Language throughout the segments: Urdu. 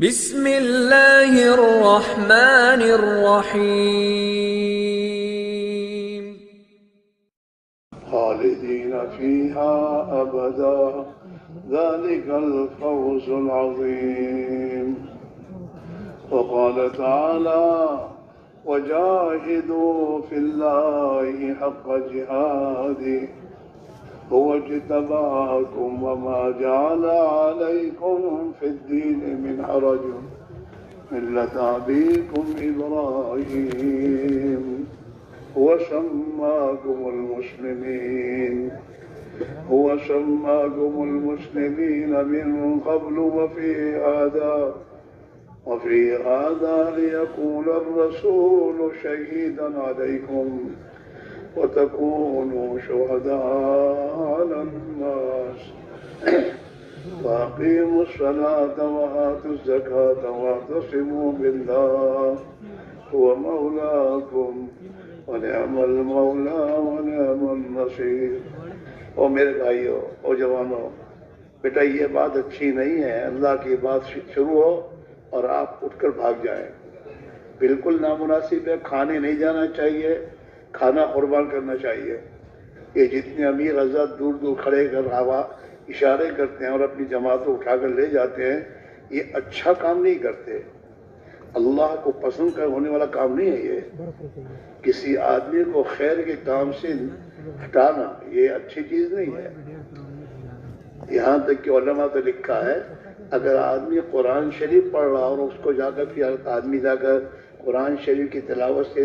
بسم اللہ الرحمن الرحیم خالدین فیہا ابدا ذلک الفوز العظیم وقال تعالی وجاہدوا فی اللہ حق جہادہ هو اجتباكم وما جعل عليكم في الدين من حرج ملة أبيكم إبراهيم هو سماكم المسلمين من قبل وفي هذا ليكون الرسول شهيدا عليكم وتكونوا شهداء على الناس فأقيموا الصلاة وآتوا الزكاة واعتصموا بالله هو مولاكم ونعم المولى ونعم النصير۔ او میرے بھائیو، او جوانوں، بیٹا یہ بات اچھی نہیں ہے اللہ کی بات شروع ہو اور آپ اٹھ کر بھاگ جائیں، بالکل نامناسب ہے۔ کھانے نہیں جانا چاہیے، کھانا قربان کرنا چاہیے۔ یہ جتنے امیر حضرات دور دور کھڑے کر اشارے کرتے ہیں اور اپنی جماعت کو اٹھا کر لے جاتے ہیں، یہ اچھا کام نہیں کرتے، اللہ کو پسند ہونے والا کام نہیں ہے۔ یہ کسی آدمی کو خیر کے کام سے ہٹانا یہ اچھی چیز نہیں ہے۔ یہاں تک کہ علماء تو لکھا ہے اگر آدمی قرآن شریف پڑھ رہا اور اس کو جا کر آدمی جا کر قرآن شریف کی تلاوت سے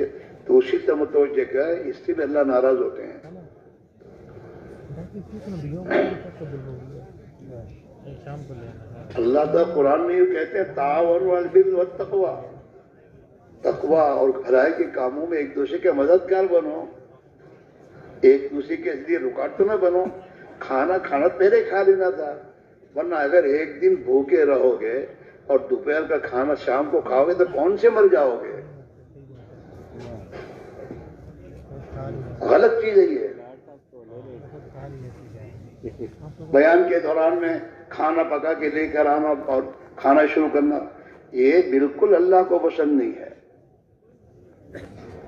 دوسری طرف متوجہ کرے، اس سے بھی اللہ ناراض ہوتے ہیں۔ اللہ تعالیٰ قرآن میں یہ کہتے ہیں تعاونوا علی البر والتقوی، تقوی اور بھلائی کے کاموں میں ایک دوسرے کے مددگار بنو، ایک دوسرے کے لیے رکاوٹ تو نہ بنو۔ کھانا پہلے کھا لینا تھا، ورنہ اگر ایک دن بھوکے رہو گے اور دوپہر کا کھانا شام کو کھاؤ گے تو کون سے مر جاؤ گے؟ غلط چیز ہے یہ۔ بیان کے دوران میں کھانا پکا کے لے کر آنا اور کھانا شروع کرنا یہ بالکل اللہ کو پسند نہیں ہے۔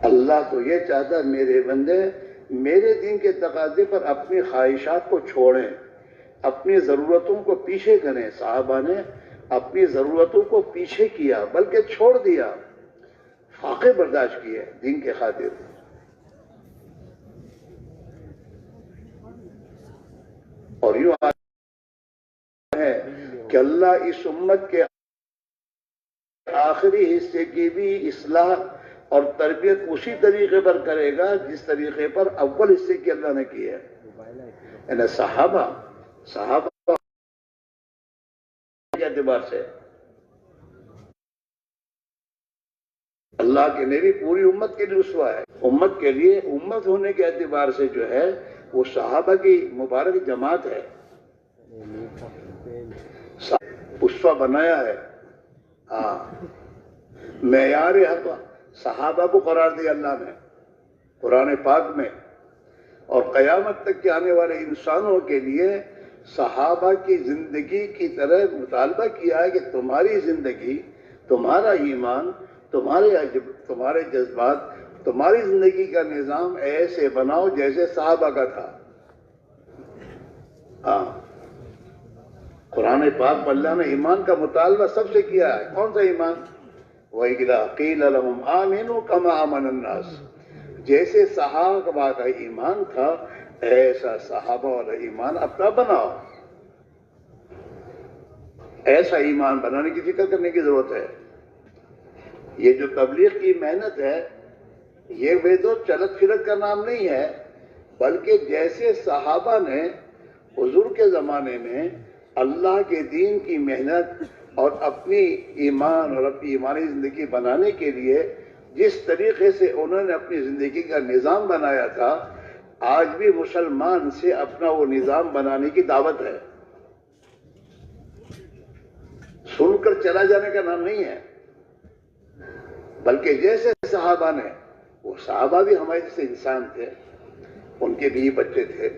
اللہ تو یہ چاہتا ہے میرے بندے میرے دین کے تقاضے پر اپنی خواہشات کو چھوڑیں، اپنی ضرورتوں کو پیچھے کریں۔ صحابہ نے اپنی ضرورتوں کو پیچھے کیا بلکہ چھوڑ دیا، فاقے برداشت کیے دین کے خاطر۔ اور یوں ہے کہ اللہ اس امت کے آخری حصے کی بھی اصلاح اور تربیت اسی طریقے پر کرے گا جس طریقے پر اول حصے کی اللہ نے کی ہے۔ یعنی صحابہ کے اعتبار سے اللہ کے نبی پوری امت کے لیے اسوہ ہے، امت کے لیے امت ہونے کے اعتبار سے جو ہے وہ صحابہ کی مبارک جماعت ہے، اسوہ بنایا ہے۔ معیار حق صحابہ کو قرار دیا اللہ نے قرآن پاک میں، اور قیامت تک کے آنے والے انسانوں کے لیے صحابہ کی زندگی کی طرح مطالبہ کیا ہے کہ تمہاری زندگی، تمہارا ایمان، تمہارے جذبات، تمہاری زندگی کا نظام ایسے بناؤ جیسے صحابہ کا تھا۔ قرآن پاک میں اللہ نے ایمان کا مطالبہ سب سے کیا ہے۔ کون سا ایمان؟ وَإِذَا قِيلَ لَهُمْ آمِنُوا كَمَا آمَنَ النَّاسُ، جیسے صحابہ کا ایمان تھا ایسا صحابہ والا ایمان اپنا بناؤ۔ ایسا ایمان بنانے کی فکر کرنے کی ضرورت ہے۔ یہ جو تبلیغ کی محنت ہے یہ تو چلت پھرت کا نام نہیں ہے، بلکہ جیسے صحابہ نے حضور کے زمانے میں اللہ کے دین کی محنت اور اپنی ایمان اور اپنی ایمانی زندگی بنانے کے لیے جس طریقے سے انہوں نے اپنی زندگی کا نظام بنایا تھا، آج بھی مسلمان سے اپنا وہ نظام بنانے کی دعوت ہے۔ سن کر چلا جانے کا نام نہیں ہے، بلکہ جیسے صحابہ نے، وہ صحابہ بھی ہمارے جیسے انسان تھے، ان کے بھی بچے تھے،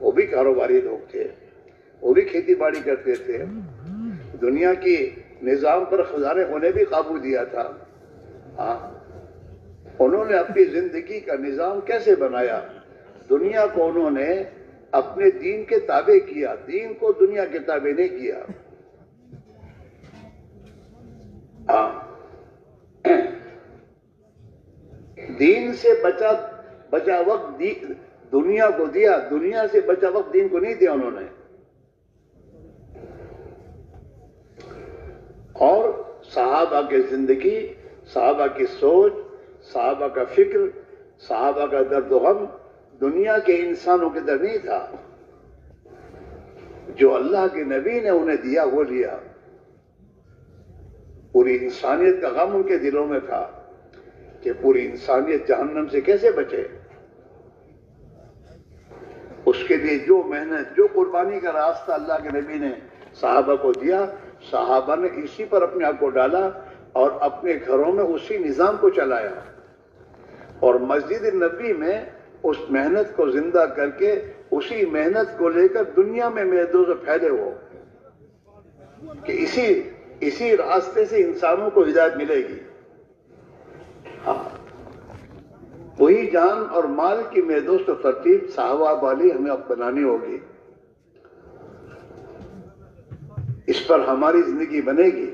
وہ بھی کاروباری لوگ تھے، وہ بھی کھیتی باڑی کرتے تھے، دنیا کی نظام پر خزانے نے بھی قابو دیا تھا. ہاں انہوں نے اپنی زندگی کا نظام کیسے بنایا؟ دنیا کو انہوں نے اپنے دین کے تابع کیا، دین کو دنیا کے تابع نہیں کیا. دین سے بچا وقت دنیا کو دیا، دنیا سے بچا وقت دین کو نہیں دیا انہوں نے. اور صحابہ کی زندگی، صحابہ کی سوچ، صحابہ کا فکر، صحابہ کا درد و غم دنیا کے انسانوں کے در نہیں تھا. جو اللہ کے نبی نے انہیں دیا وہ لیا. پوری انسانیت کا غم ان کے دلوں میں تھا کہ پوری انسانیت جہنم سے کیسے بچے. اس کے لیے جو محنت، جو قربانی کا راستہ اللہ کے نبی نے صحابہ کو دیا، صحابہ نے اسی پر اپنے آپ کو ڈالا اور اپنے گھروں میں اسی نظام کو چلایا. اور مسجد نبی میں اس محنت کو زندہ کر کے اسی محنت کو لے کر دنیا میں میرے دوست پھیلے ہو کہ اسی راستے سے انسانوں کو ہدایت ملے گی. ہاں وہی جان اور مال کی میرے دوست ترتیب صحابہ والی ہمیں اب بنانی ہوگی. اس پر ہماری زندگی بنے گی.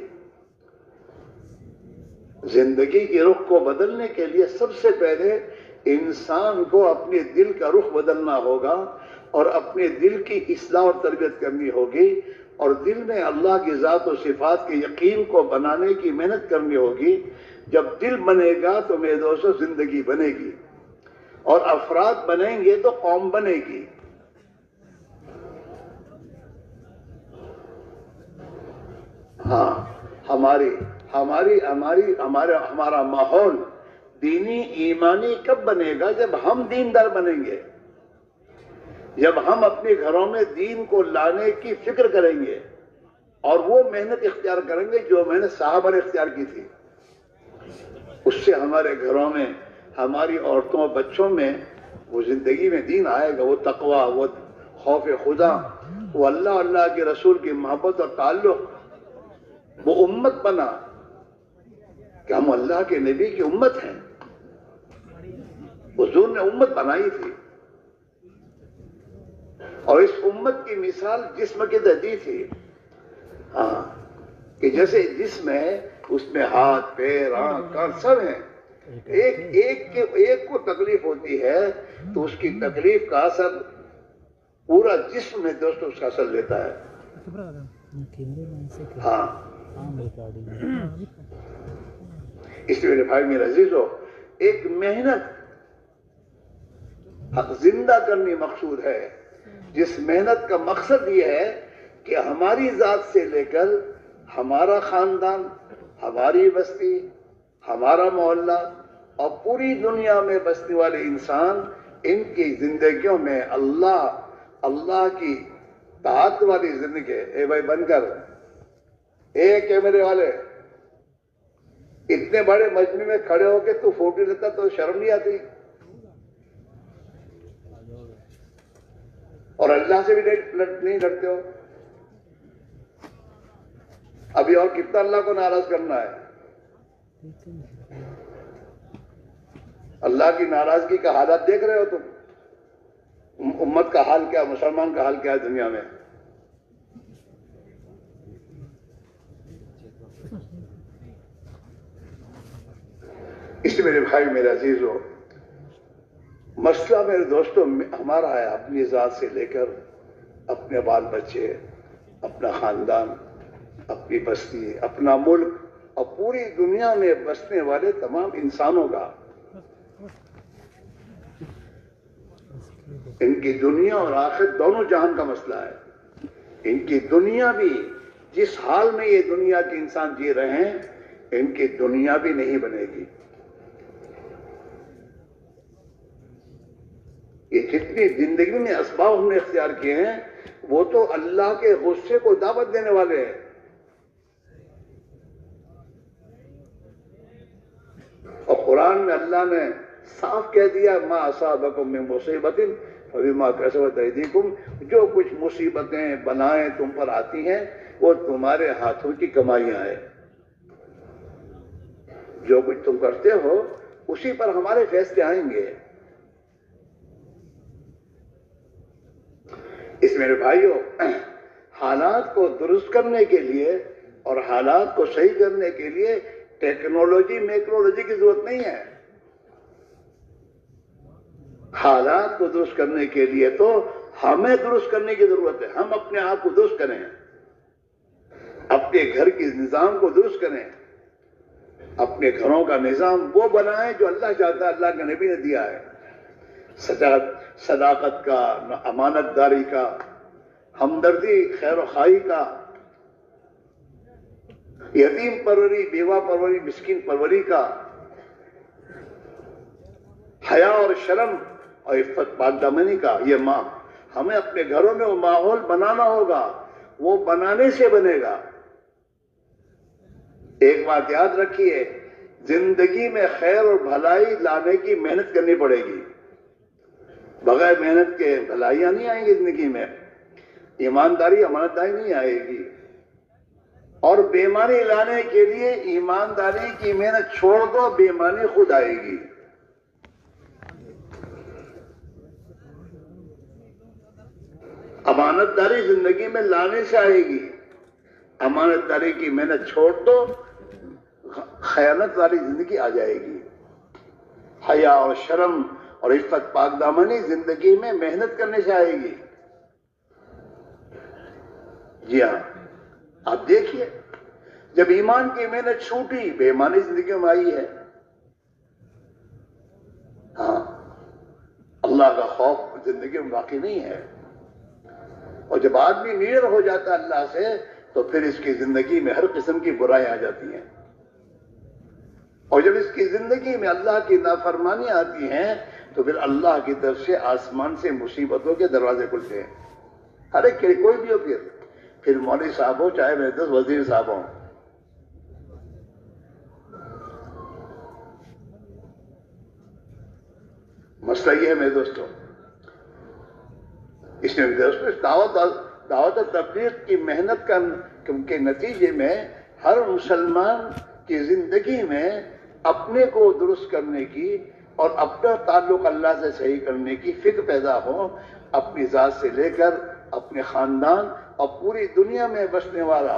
زندگی کے رخ کو بدلنے کے لیے سب سے پہلے انسان کو اپنے دل کا رخ بدلنا ہوگا اور اپنے دل کی اصلاح اور تربیت کرنی ہوگی اور دل میں اللہ کی ذات و صفات کے یقین کو بنانے کی محنت کرنی ہوگی. جب دل بنے گا تو میرے دوستو زندگی بنے گی اور افراد بنیں گے تو قوم بنے گی. ہاں ہمارا ماحول دینی ایمانی کب بنے گا؟ جب ہم دیندار بنیں گے، جب ہم اپنے گھروں میں دین کو لانے کی فکر کریں گے اور وہ محنت اختیار کریں گے جو محنت صحابہ نے اختیار کی تھی. اس سے ہمارے گھروں میں، ہماری عورتوں اور بچوں میں وہ زندگی میں دین آئے گا، وہ تقوی، وہ خوف خدا، وہ اللہ کے رسول کی محبت اور تعلق. وہ امت بنا کہ ہم اللہ کے نبی کی امت ہیں. حضور نے امت بنائی تھی اور اس امت کی مثال جسم کی دی تھی. ہاں کہ جیسے جسم ہے اس میں ہاتھ، پیر، آنکھ، کان سب ہیں. ایک کو تکلیف ہوتی ہے تو اس کی تکلیف کا اثر پورا جسم میں دوستو اس کا اثر لیتا ہے. ہاں اس لیے میرے بھائی میرے عزیزو، ایک محنت زندہ کرنی مقصود ہے، جس محنت کا مقصد یہ ہے کہ ہماری ذات سے لے کر ہمارا خاندان، ہماری بستی، ہمارا محلہ اور پوری دنیا میں بسنے والے انسان، ان کی زندگیوں میں اللہ کی طاعت والی زندگی. اے بھائی بن کر، اے کیمرے والے، اتنے بڑے مجمع میں کھڑے ہو کے تو فوٹو لیتا تو شرم نہیں آتی؟ اور اللہ سے بھی نہیں ڈرتے ہو؟ ابھی اور کتنا اللہ کو ناراض کرنا ہے؟ اللہ کی ناراضگی کا حالات دیکھ رہے ہو تم؟ امت کا حال کیا، مسلمان کا حال کیا ہے دنیا میں؟ اس لیے میرے بھائی میرے عزیزو، مسئلہ میرے دوستوں ہمارا ہے اپنی ذات سے لے کر اپنے بال بچے، اپنا خاندان، اپنی بستی، اپنا ملک اور پوری دنیا میں بسنے والے تمام انسانوں کا. ان کی دنیا اور آخرت دونوں جہان کا مسئلہ ہے. ان کی دنیا بھی، جس حال میں یہ دنیا کے انسان جی رہے ہیں، ان کی دنیا بھی نہیں بنے گی. یہ جتنی زندگی میں اسباب ہم نے اختیار کیے ہیں وہ تو اللہ کے غصے کو دعوت دینے والے ہیں. اور قرآن میں اللہ نے صاف کہہ دیا، ما اصابکم من مصیبت فبما کسبت ایدیکم، جو کچھ مصیبتیں بلائیں تم پر آتی ہیں وہ تمہارے ہاتھوں کی کمائیاں ہیں. جو کچھ تم کرتے ہو اسی پر ہمارے فیصلے آئیں گے. اس میرے بھائیوں، حالات کو درست کرنے کے لیے اور حالات کو صحیح کرنے کے لیے ٹیکنالوجی میکنالوجی کی ضرورت نہیں ہے. حالات کو درست کرنے کے لیے تو ہمیں درست کرنے کی ضرورت ہے. ہم اپنے آپ کو درست کریں، اپنے گھر کے نظام کو درست کریں، اپنے گھروں کا نظام وہ بنائیں جو اللہ چاہتا ہے، اللہ کے نبی نے دیا ہے. صداقت کا، امانت داری کا، ہمدردی، خیر و خواہی کا، یتیم پروری، بیوہ پروری، مسکین پروری کا، حیا اور شرم اور عفت پاک دامنی کا. یہ ماں ہمیں اپنے گھروں میں وہ ماحول بنانا ہوگا. وہ بنانے سے بنے گا. ایک بات یاد رکھیے، زندگی میں خیر اور بھلائی لانے کی محنت کرنی پڑے گی. بغیر محنت کے بھلائیاں نہیں آئیں گی زندگی میں. ایمانداری، امانت داری نہیں آئے گی. اور بے ایمانی لانے کے لیے ایمانداری کی محنت چھوڑ دو، بے ایمانی خود آئے گی. امانت داری زندگی میں لانے سے آئے گی. امانت داری کی محنت چھوڑ دو، خیانت والی زندگی آ جائے گی. حیا اور شرم اور عفت پاک دامنی زندگی میں محنت کرنے سے آئے گی. جی ہاں، آپ دیکھیے، جب ایمان کی محنت چھوٹی، بے ایمانی زندگی میں آئی ہے. ہاں، اللہ کا خوف زندگی میں باقی نہیں ہے. اور جب آدمی نیر ہو جاتا ہے اللہ سے، تو پھر اس کی زندگی میں ہر قسم کی برائیاں آ جاتی ہیں. اور جب اس کی زندگی میں اللہ کی نافرمانی آتی ہیں تو پھر اللہ کی طرف سے آسمان سے مصیبتوں کے دروازے کھلتے ہیں. ہر ایک کوئی بھی ہو، پھر مولوی صاحب ہو، چاہے میرے دوست وزیر صاحب ہوں. مسئلہ یہ ہے میرے دوستوں، اس میں دعوت و تبلیغ کی محنت کے نتیجے میں ہر مسلمان کی زندگی میں اپنے کو درست کرنے کی اور اپنا تعلق اللہ سے صحیح کرنے کی فکر پیدا ہو. اپنی ذات سے لے کر اپنے خاندان اور پوری دنیا میں بسنے والا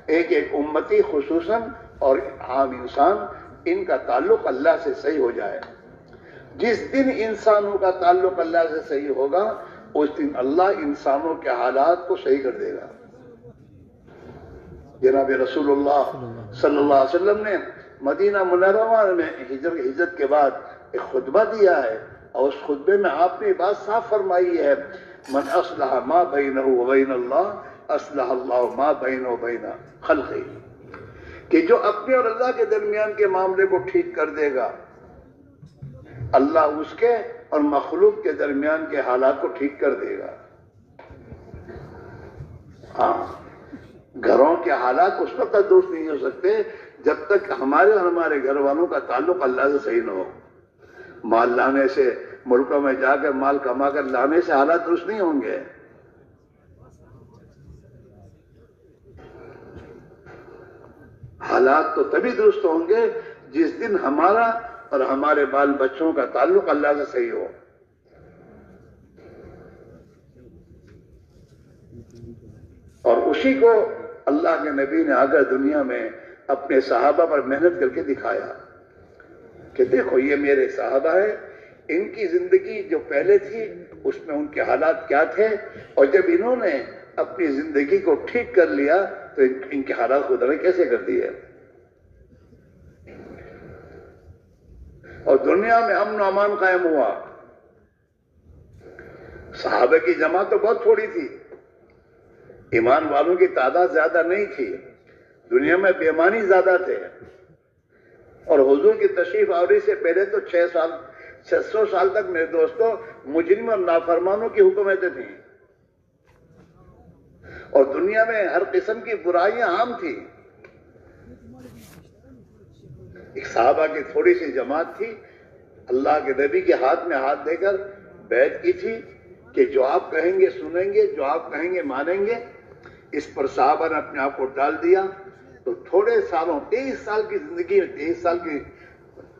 ایک ایک امتی خصوصاً اور عام انسان، ان کا تعلق اللہ سے صحیح ہو جائے. جس دن انسانوں کا تعلق اللہ سے صحیح ہوگا، اس دن اللہ انسانوں کے حالات کو صحیح کر دے گا. جناب رسول اللہ صلی اللہ علیہ وسلم نے مدینہ منورہ میں ہجرت کے بعد ایک خطبہ دیا ہے، اور اس خطبے میں آپ نے بات صاف فرمائی ہے، من اصلح ما بینہ وبین اللہ اصلح اللہ ما بینہ وبین خلقہ، کہ جو اپنے اور اللہ کے درمیان کے معاملے کو ٹھیک کر دے گا، اللہ اس کے اور مخلوق کے درمیان کے حالات کو ٹھیک کر دے گا. ہاں، گھروں کے حالات اس وقت تک درست نہیں ہو سکتے جب تک ہمارے اور ہمارے گھر والوں کا تعلق اللہ سے صحیح نہ ہو. مال لانے سے، ملکوں میں جا کر مال کما کر لانے سے حالات درست نہیں ہوں گے. حالات تو تبھی درست ہوں گے جس دن ہمارا اور ہمارے بال بچوں کا تعلق اللہ سے صحیح ہو. اور اسی کو اللہ کے نبی نے آگر دنیا میں اپنے صحابہ پر محنت کر کے دکھایا کہ دیکھو یہ میرے صحابہ ہیں، ان کی زندگی جو پہلے تھی اس میں ان کے حالات کیا تھے، اور جب انہوں نے اپنی زندگی کو ٹھیک کر لیا تو ان کے حالات خدا نے کیسے کر دیے. اور دنیا میں امن و امان قائم ہوا. صحابہ کی جماعت تو بہت تھوڑی تھی، ایمان والوں کی تعداد زیادہ نہیں تھی، دنیا میں بے ایمانی زیادہ تھے. اور حضور کی تشریف آوری سے پہلے تو 600 سال تک میرے دوستوں مجرم اور نافرمانوں کی حکومتیں تھیں، اور دنیا میں ہر قسم کی برائیاں عام تھی. ایک صحابہ کی تھوڑی سی جماعت تھی، اللہ کے نبی کے ہاتھ میں ہاتھ دے کر بیعت کی تھی کہ جو آپ کہیں گے سنیں گے، جو آپ کہیں گے مانیں گے. اس پر صحابہ نے اپنے آپ کو ڈال دیا تو تھوڑے سالوں 23 سال کی زندگی میں 23 سال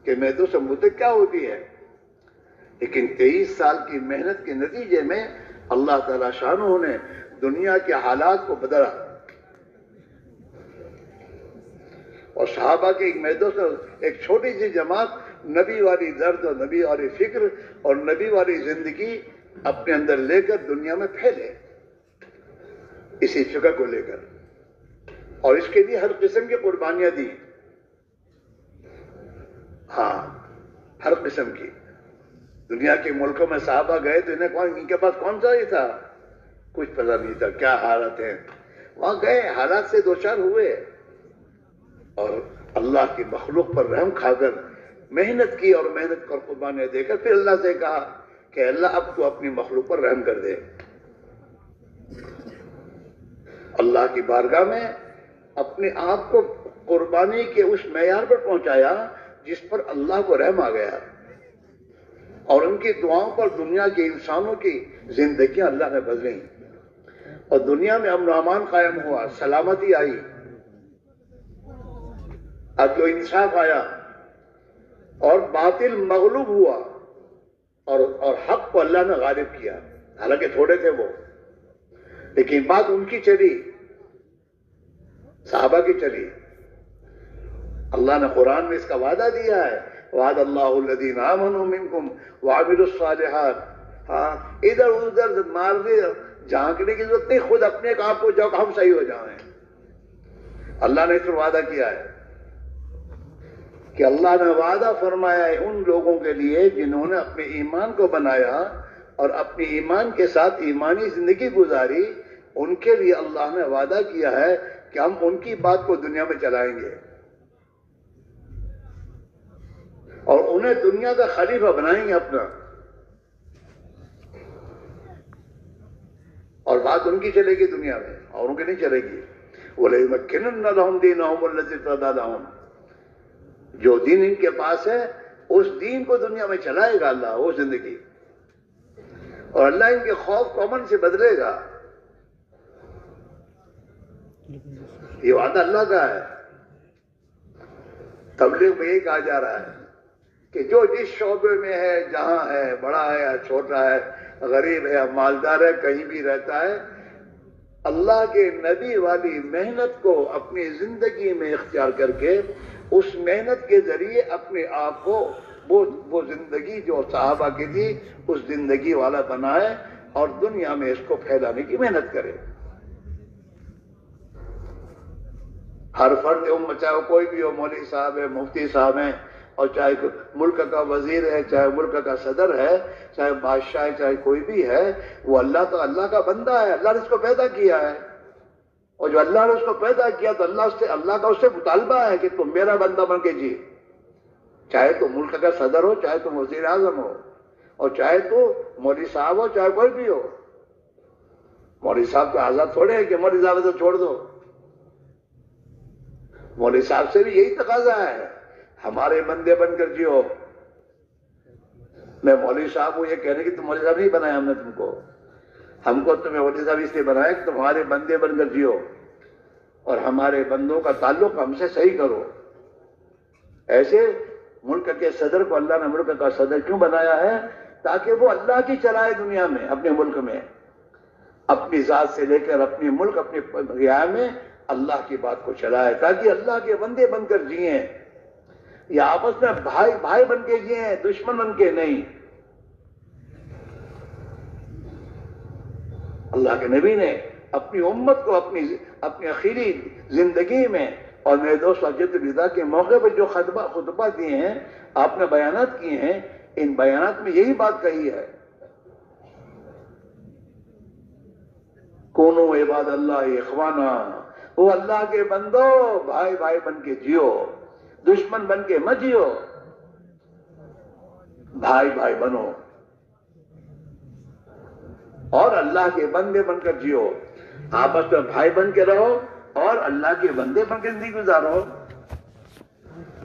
کے میدوں سے مدت کیا ہوتی ہے، لیکن 23 سال کی محنت کے نتیجے میں اللہ تعالیٰ شانہ نے دنیا کے حالات کو بدلا، اور صحابہ کے ایک میدوں سے ایک چھوٹی سی جماعت نبی والی درد اور نبی والی فکر اور نبی والی زندگی اپنے اندر لے کر دنیا میں پھیلے، اسی فکر کو لے کر، اور اس کے لیے ہر قسم کی قربانیاں دی، ہاں ہر قسم کی۔ دنیا کے ملکوں میں صحابہ گئے تو ان کے پاس کون سا ہی تھا، کچھ پتہ نہیں تھا کیا حالت ہے، وہاں گئے حالات سے دوچار ہوئے، اور اللہ کی مخلوق پر رحم کھا کر محنت کی، اور محنت پر قربانیاں دے کر پھر اللہ سے کہا کہ اللہ اب تو اپنی مخلوق پر رحم کر دے۔ اللہ کی بارگاہ میں اپنے آپ کو قربانی کے اس معیار پر پہنچایا جس پر اللہ کو رحم آ گیا، اور ان کی دعاؤں پر دنیا کے انسانوں کی زندگیاں اللہ نے بدلیں، اور دنیا میں امن و امان قائم ہوا، سلامتی آئی، عدل و انصاف آیا، اور باطل مغلوب ہوا، اور حق کو اللہ نے غالب کیا، حالانکہ تھوڑے تھے وہ، لیکن بات ان کی چلی، صحابہ کی چلی۔ اللہ نے قرآن میں اس کا وعدہ دیا ہے، وعد اللہ الذین آمنوا منکم وعملوا الصالحات۔ ہاں ادھر ادھر مارنے جھانکنے کی ضرورت نہیں، خود اپنے آپ کو جاؤ کہ ہم صحیح ہو جائیں۔ اللہ نے اس پر وعدہ کیا ہے کہ اللہ نے وعدہ فرمایا ہے ان لوگوں کے لیے جنہوں نے اپنے ایمان کو بنایا اور اپنے ایمان کے ساتھ ایمانی زندگی گزاری، ان کے لیے اللہ نے وعدہ کیا ہے کہ ہم ان کی بات کو دنیا میں چلائیں گے اور انہیں دنیا کا خلیفہ بنائیں گے اپنا، اور بات ان کی چلے گی دنیا میں، اور ان کی نہیں چلے گی۔ وَلَيُمَكِّنَنَّ لَهُمْ دِينَهُمُ الَّذِي ارْتَضَىٰ لَهُمْ، جو دین ان کے پاس ہے اس دین کو دنیا میں چلائے گا اللہ، وہ زندگی، اور اللہ ان کے خوف کو امن سے بدلے گا۔ یہ وعدہ اللہ کا ہے۔ تبلیغ میں یہ کہا جا رہا ہے کہ جو جس شعبے میں ہے، جہاں ہے، بڑا ہے یا چھوٹا ہے، غریب ہے یا مالدار ہے، کہیں بھی رہتا ہے، اللہ کے نبی والی محنت کو اپنی زندگی میں اختیار کر کے اس محنت کے ذریعے اپنے آپ کو وہ زندگی جو صحابہ کی تھی اس زندگی والا بنائے، اور دنیا میں اس کو پھیلانے کی محنت کرے۔ ہر فرد امت، چاہے وہ کوئی بھی ہو، مولوی صاحب ہے، مفتی صاحب ہیں، اور چاہے ملک کا وزیر ہے، چاہے ملک کا صدر ہے، چاہے بادشاہ ہے، چاہے کوئی بھی ہے، وہ اللہ کا بندہ ہے، اللہ نے اس کو پیدا کیا ہے، اور جو اللہ نے اس کو پیدا کیا تو اللہ کا اس سے مطالبہ ہے کہ تم میرا بندہ بن کے جی، چاہے تو ملک کا صدر ہو، چاہے تو وزیر اعظم ہو، اور چاہے تو مولوی صاحب ہو، چاہے کوئی بھی ہو۔ مولوی صاحب تو آزاد تھوڑے ہیں کہ مولوی صاحب تو چھوڑ دو، مولوی صاحب سے بھی یہی تقاضا ہے، ہمارے بندے بن کر جیو۔ میں مولوی صاحب ہوں یہ کہنے کی تم مولوی صاحب نہیں بنایا ہم نے تم کو، ہم کو تمہیں مولوی صاحب اس لیے بنایا کہ تمہارے بندے بن کر جیو، اور ہمارے بندوں کا تعلق ہم سے صحیح کرو۔ ایسے ملک کے صدر کو اللہ نے ملک کا صدر کیوں بنایا ہے؟ تاکہ وہ اللہ کی چلائے دنیا میں، اپنے ملک میں، اپنی ذات سے لے کر اپنے ملک، اپنے رعایا میں اللہ کی بات کو چلائے، تاکہ اللہ کے بندے بن کر جئیں، یا آپس میں بھائی بن کے جئیں، دشمن بن کے نہیں۔ اللہ کے نبی نے اپنی امت کو اپنی اخیری زندگی میں، اور میرے دوست حجت الوداع کے موقع پر جو خطبہ دیے ہیں، آپ نے بیانات کیے ہیں، ان بیانات میں یہی بات کہی ہے، کونو عباد اللہ اخوانا، وہ اللہ کے بندو بھائی بن کے جیو، دشمن بن کے مت جیو، بھائی بنو اور اللہ کے بندے بن کر جیو، آپس میں بھائی بن کے رہو اور اللہ کے بندے بن کے زندگی گزارو۔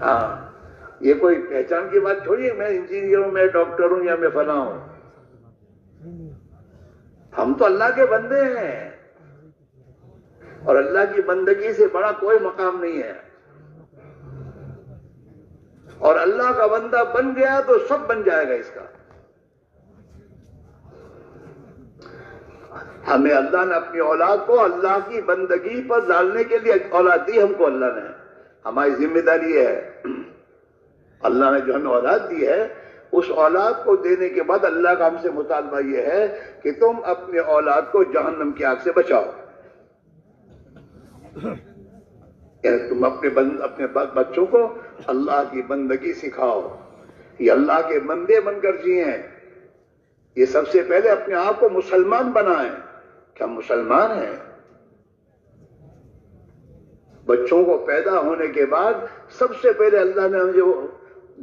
ہاں یہ کوئی پہچان کی بات تھوڑی ہے، میں انجینئر ہوں، میں ڈاکٹر ہوں، یا میں فلاں ہوں، ہم تو اللہ کے بندے ہیں۔ اور اللہ کی بندگی سے بڑا کوئی مقام نہیں ہے. اور اللہ کا بندہ بن گیا تو سب بن جائے گا اس کا. ہمیں اللہ نے اپنی اولاد کو اللہ کی بندگی پر ڈالنے کے لیے اولاد دی. ہم کو اللہ نے, ہماری ذمہ داری یہ ہے, اللہ نے جو ہمیں اولاد دی ہے اس اولاد کو دینے کے بعد اللہ کا ہم سے مطالبہ یہ ہے کہ تم اپنے اولاد کو جہنم کی آگ سے بچاؤ. تم اپنے بچوں کو اللہ کی بندگی سکھاؤ, یہ اللہ کے بندے بن کر جیئیں. یہ سب سے پہلے اپنے آپ کو مسلمان بنائیں کہ ہم مسلمان ہیں. بچوں کو پیدا ہونے کے بعد سب سے پہلے اللہ نے جو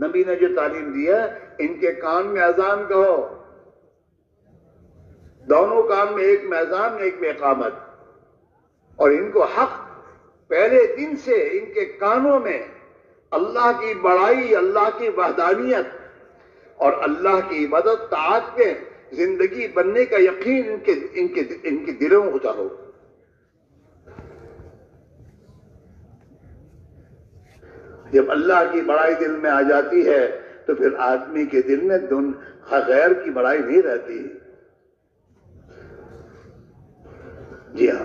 نبی نے جو تعلیم دی ہے, ان کے کان میں اذان کہو, دونوں کان میں, ایک میں اذان ایک میں اقامت, اور ان کو حق پہلے دن سے ان کے کانوں میں اللہ کی بڑائی, اللہ کی وحدانیت اور اللہ کی عبادت طاعت میں زندگی بننے کا یقین ان کے دلوں میں اتارو. جب اللہ کی بڑائی دل میں آ جاتی ہے تو پھر آدمی کے دل میں غیر کی بڑائی نہیں رہتی. جی ہاں,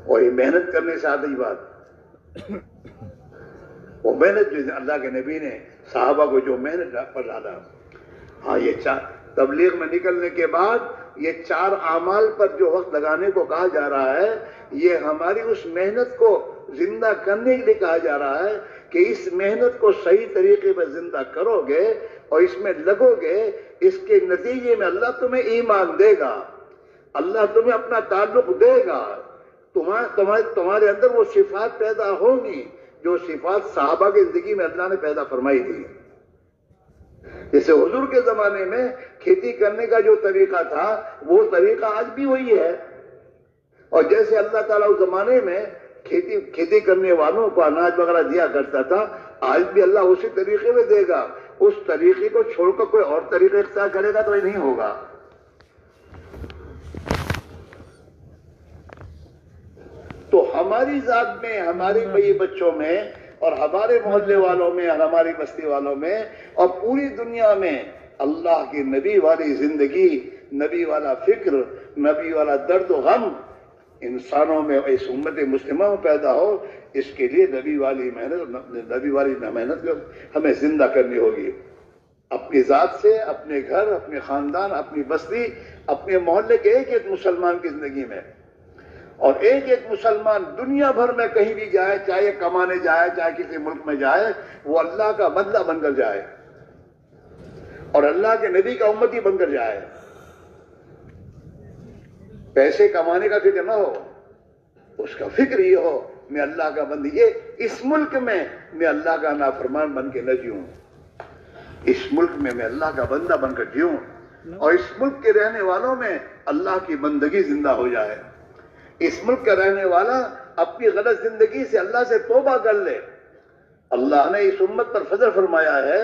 اور یہ محنت کرنے سے آتی بات, وہ محنت جو اللہ کے نبی نے صحابہ کو جو محنت پر ڈالا. ہاں, یہ تبلیغ میں نکلنے کے بعد یہ 4 اعمال پر جو وقت لگانے کو کہا جا رہا ہے, یہ ہماری اس محنت کو زندہ کرنے کے لیے کہا جا رہا ہے کہ اس محنت کو صحیح طریقے پر زندہ کرو گے اور اس میں لگو گے, اس کے نتیجے میں اللہ تمہیں ایمان دے گا, اللہ تمہیں اپنا تعلق دے گا, تمہارے اندر وہ صفات پیدا ہوں گی جو صفات صحابہ کی زندگی میں اللہ نے پیدا فرمائی تھی. جیسے حضور کے زمانے میں کھیتی کرنے کا جو طریقہ تھا وہ طریقہ آج بھی وہی ہے, اور جیسے اللہ تعالیٰ اس زمانے میں کھیتی کرنے والوں کو اناج وغیرہ دیا کرتا تھا, آج بھی اللہ اسی طریقے میں دے گا. اس طریقے کو چھوڑ کر کوئی اور طریقہ اختیار کرے گا تو یہ نہیں ہوگا. تو ہماری ذات میں, ہمارے بھائی بچوں میں, اور ہمارے محلے والوں میں, اور ہماری بستی والوں میں, اور پوری دنیا میں اللہ کی نبی والی زندگی, نبی والا فکر, نبی والا درد و غم انسانوں میں, اس امت مسلمہ میں پیدا ہو. اس کے لیے نبی والی محنت ہمیں زندہ کرنی ہوگی. اپنی ذات سے, اپنے گھر, اپنے خاندان, اپنی بستی, اپنے محلے کے ایک ایک مسلمان کی زندگی میں, اور ایک ایک مسلمان دنیا بھر میں کہیں بھی جائے, چاہے کمانے جائے, چاہے کسی ملک میں جائے, وہ اللہ کا بندہ بن کر جائے اور اللہ کے نبی کا امتی بن کر جائے. پیسے کمانے کا فکر نہ ہو, اس کا فکر یہ ہو میں اللہ کا بندی, یہ اس ملک میں اللہ کا نافرمان بن کے نہ جیوں, اس ملک میں اللہ کا بندہ بن کر جیوں, اور اس ملک کے رہنے والوں میں اللہ کی بندگی زندہ ہو جائے. اس ملک کا رہنے والا اپنی غلط زندگی سے اللہ سے توبہ کر لے. اللہ نے اس امت پر فضل فرمایا ہے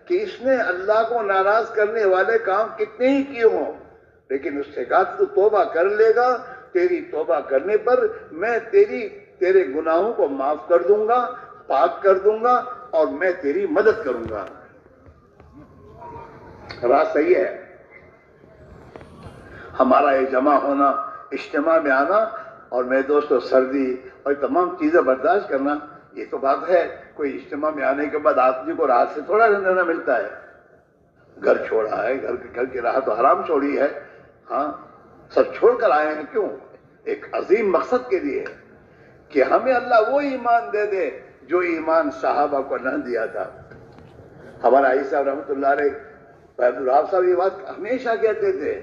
کہ اس نے اللہ کو ناراض کرنے والے کام کتنے ہی کیے ہوں, لیکن اس سے کہا تو توبہ کر لے گا, تیری توبہ کرنے پر میں تیرے گناہوں کو معاف کر دوں گا, پاک کر دوں گا, اور میں تیری مدد کروں گا. راز صحیح ہے. ہمارا یہ جمع ہونا, اجتماع میں آنا, اور میرے دوستوں سردی اور تمام چیزیں برداشت کرنا, یہ تو بات ہے. کوئی اجتماع میں آنے کے بعد آدمی کو راحت سے تھوڑا رہنا ملتا ہے. گھر چھوڑا ہے, گھر کی راحت و حرام چھوڑی ہے, ہاں سب چھوڑ کر آئے ہیں. کیوں؟ ایک عظیم مقصد کے لیے کہ ہمیں اللہ وہ ایمان دے دے جو ایمان صحابہ کو نہ دیا تھا. ہمارا عیسی صاحب رحمۃ اللہ علیہ, عبد الوہاب صاحب یہ بات ہمیشہ کہتے تھے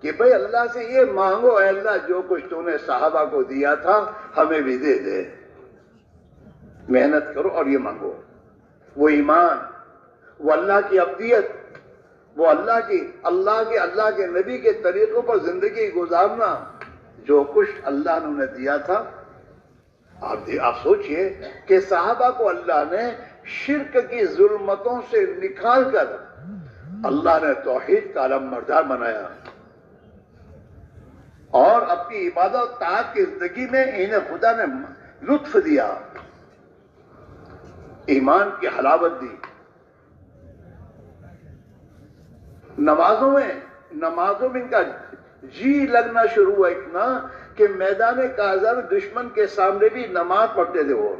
کہ بھئی اللہ سے یہ مانگو, اے اللہ جو کچھ تو نے صحابہ کو دیا تھا ہمیں بھی دے دے. محنت کرو اور یہ مانگو. وہ ایمان, وہ اللہ کی عبدیت, وہ اللہ کے نبی کے طریقوں پر زندگی گزارنا, جو کچھ اللہ نے انہیں دیا تھا. آپ سوچئے کہ صحابہ کو اللہ نے شرک کی ظلمتوں سے نکال کر اللہ نے توحید کا علم بردار بنایا. اور اپنی عبادت و طاعت کی زندگی میں انہیں خدا نے لطف دیا، ایمان کی حلاوت دی. نمازوں میں ان کا جی لگنا شروع ہوا اتنا کہ میدان کاذر دشمن کے سامنے بھی نماز پڑھتے تھے وہ،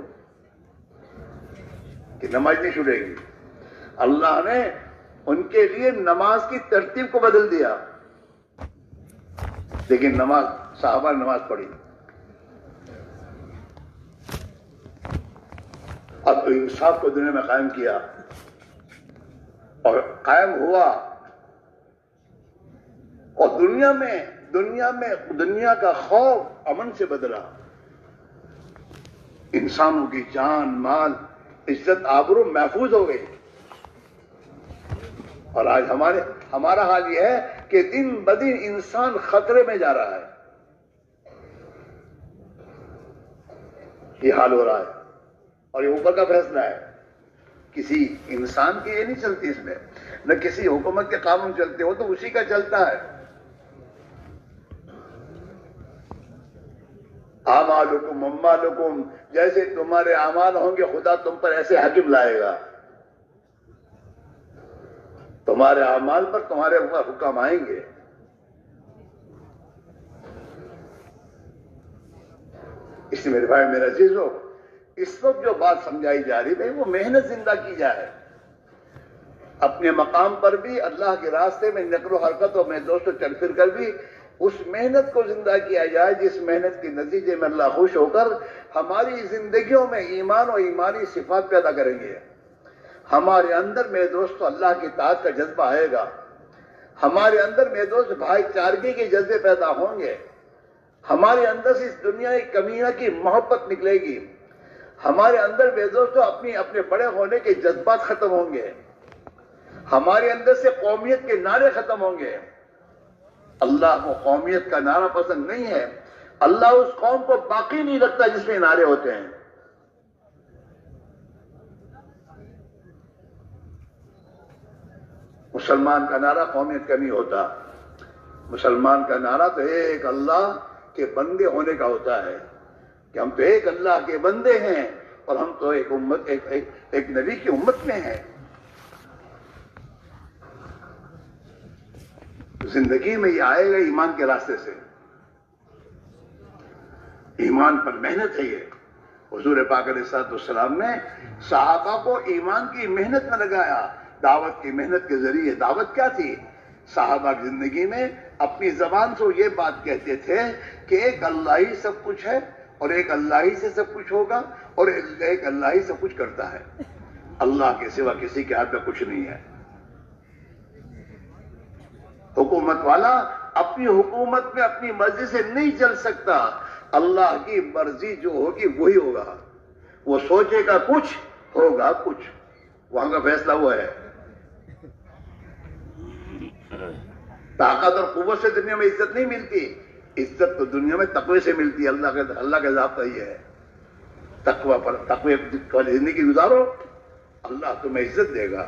کہ نماز نہیں چھوٹے گی. اللہ نے ان کے لیے نماز کی ترتیب کو بدل دیا، لیکن صحابہ نے نماز پڑھی. اب انصاف کو دنیا میں قائم کیا اور قائم ہوا، اور دنیا کا خوف امن سے بدلا. انسانوں کی جان، مال، عزت، آبرو محفوظ ہو گئی. اور آج ہمارا حال یہ ہے کہ دن بدن انسان خطرے میں جا رہا ہے. یہ حال ہو رہا ہے، اور یہ اوپر کا فیصلہ ہے. کسی انسان کی یہ نہیں چلتی، اس میں نہ کسی حکومت کے قانون چلتے ہو، تو اسی کا چلتا ہے. اعمالکم اموالکم، جیسے تمہارے اعمال ہوں گے خدا تم پر ایسے حاکم لائے گا. تمہارے اعمال پر تمہارے حکم آئیں گے. اس لیے میرے بھائی، میرے عزیزو، اس وقت جو بات سمجھائی جا رہی ہے وہ محنت زندہ کی جائے. اپنے مقام پر بھی اللہ کے راستے میں نقل و حرکت اور میں دوستوں چل پھر کر بھی اس محنت کو زندہ کیا جائے، جس محنت کے نتیجے میں اللہ خوش ہو کر ہماری زندگیوں میں ایمان و ایمانی صفات پیدا کریں گے. ہمارے اندر میرے دوستو اللہ کی اطاعت کا جذبہ آئے گا. ہمارے اندر میرے دوست بھائی چارگی کے جذبے پیدا ہوں گے. ہمارے اندر سے اس دنیا کی کمیاں کی محبت نکلے گی. ہمارے اندر میرے دوستو اپنے بڑے ہونے کے جذبات ختم ہوں گے. ہمارے اندر سے قومیت کے نعرے ختم ہوں گے. اللہ کو قومیت کا نعرہ پسند نہیں ہے. اللہ اس قوم کو باقی نہیں رکھتا جس میں نعرے ہوتے ہیں. مسلمان کا نعرہ قومیت کا نہیں ہوتا. مسلمان کا نعرہ تو ایک اللہ کے بندے ہونے کا ہوتا ہے، کہ ہم تو ایک اللہ کے بندے ہیں اور ہم تو ایک نبی کی امت میں ہیں. زندگی میں یہ آئے گا ایمان کے راستے سے. ایمان پر محنت ہے. یہ حضور پاک علیہ الصلوۃ والسلام نے صحابہ کو ایمان کی محنت میں لگایا. دعوت کی محنت کے ذریعے. دعوت کیا تھی؟ صحابہ کی زندگی میں اپنی زبان سے یہ بات کہتے تھے کہ ایک اللہ ہی سب کچھ ہے، اور ایک اللہ ہی سے سب کچھ ہوگا، اور ایک اللہ ہی سب کچھ کرتا ہے. اللہ کے سوا کسی کے ہاتھ میں کچھ نہیں ہے. حکومت والا اپنی حکومت میں اپنی مرضی سے نہیں چل سکتا. اللہ کی مرضی جو ہوگی وہی ہوگا. وہ سوچے گا کچھ، ہوگا کچھ. وہاں کا فیصلہ ہوا ہے. طاقت اور قوت سے دنیا میں عزت نہیں ملتی. عزت تو دنیا میں تقوی سے ملتی ہے. اللہ کا ضابطہ یہ ہے، تقوی والی زندگی گزارو، اللہ تمہیں عزت دے گا.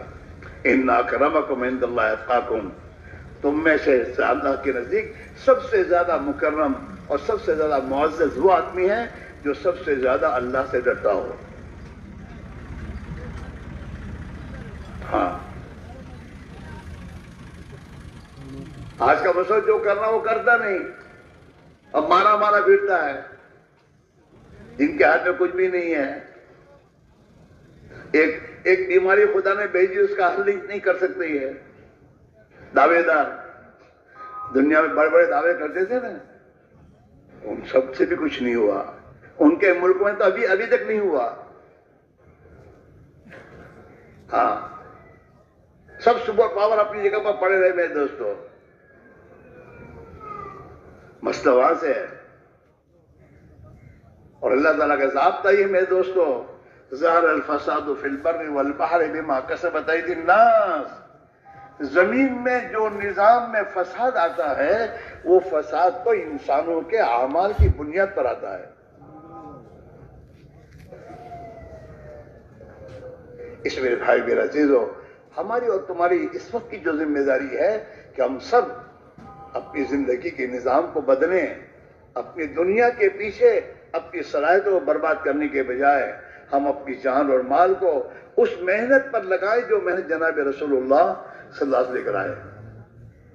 ان اکرمکم عند اللہ اتقاکم. تم میں سے اللہ کے نزدیک سب سے زیادہ مکرم اور سب سے زیادہ معزز وہ آدمی ہے جو سب سے زیادہ اللہ سے ڈرتا ہو. ہاں، آج کا مسئلہ جو کرنا وہ کرتا نہیں، اب مارا پھرتا ہے. جن کے ہاتھ میں کچھ بھی نہیں ہے. ایک بیماری خدا نے بھیجی، اس کا حل نہیں کر سکتے. ہے دعوے دار دنیا میں بڑے بڑے دعوے کرتے تھے نا، ان سب سے بھی کچھ نہیں ہوا. ان کے ملک میں تو ابھی تک نہیں ہوا. ہاں، سب سپر پاور اپنی جگہ پر پڑے رہے میرے دوستوں. مسئلہ وہاں سے ہے. اور اللہ تعالیٰ کا ضابطہ یہ میرے دوستوں، ظہر الفساد فی البر والبحر بما کسبت ایدی الناس. زمین میں جو نظام میں فساد آتا ہے وہ فساد تو انسانوں کے اعمال کی بنیاد پر آتا ہے. اس میرے بھائی میرا عزیزو، ہماری اور تمہاری اس وقت کی جو ذمہ داری ہے کہ ہم سب اپنی زندگی کے نظام کو بدلیں، اپنی دنیا کے پیچھے اپنی صلاحیتوں کو برباد کرنے کے بجائے ہم اپنی جان اور مال کو اس محنت پر لگائیں جو محنت جناب رسول اللہ صلی اللہ علیہ وسلم لے کر آئے،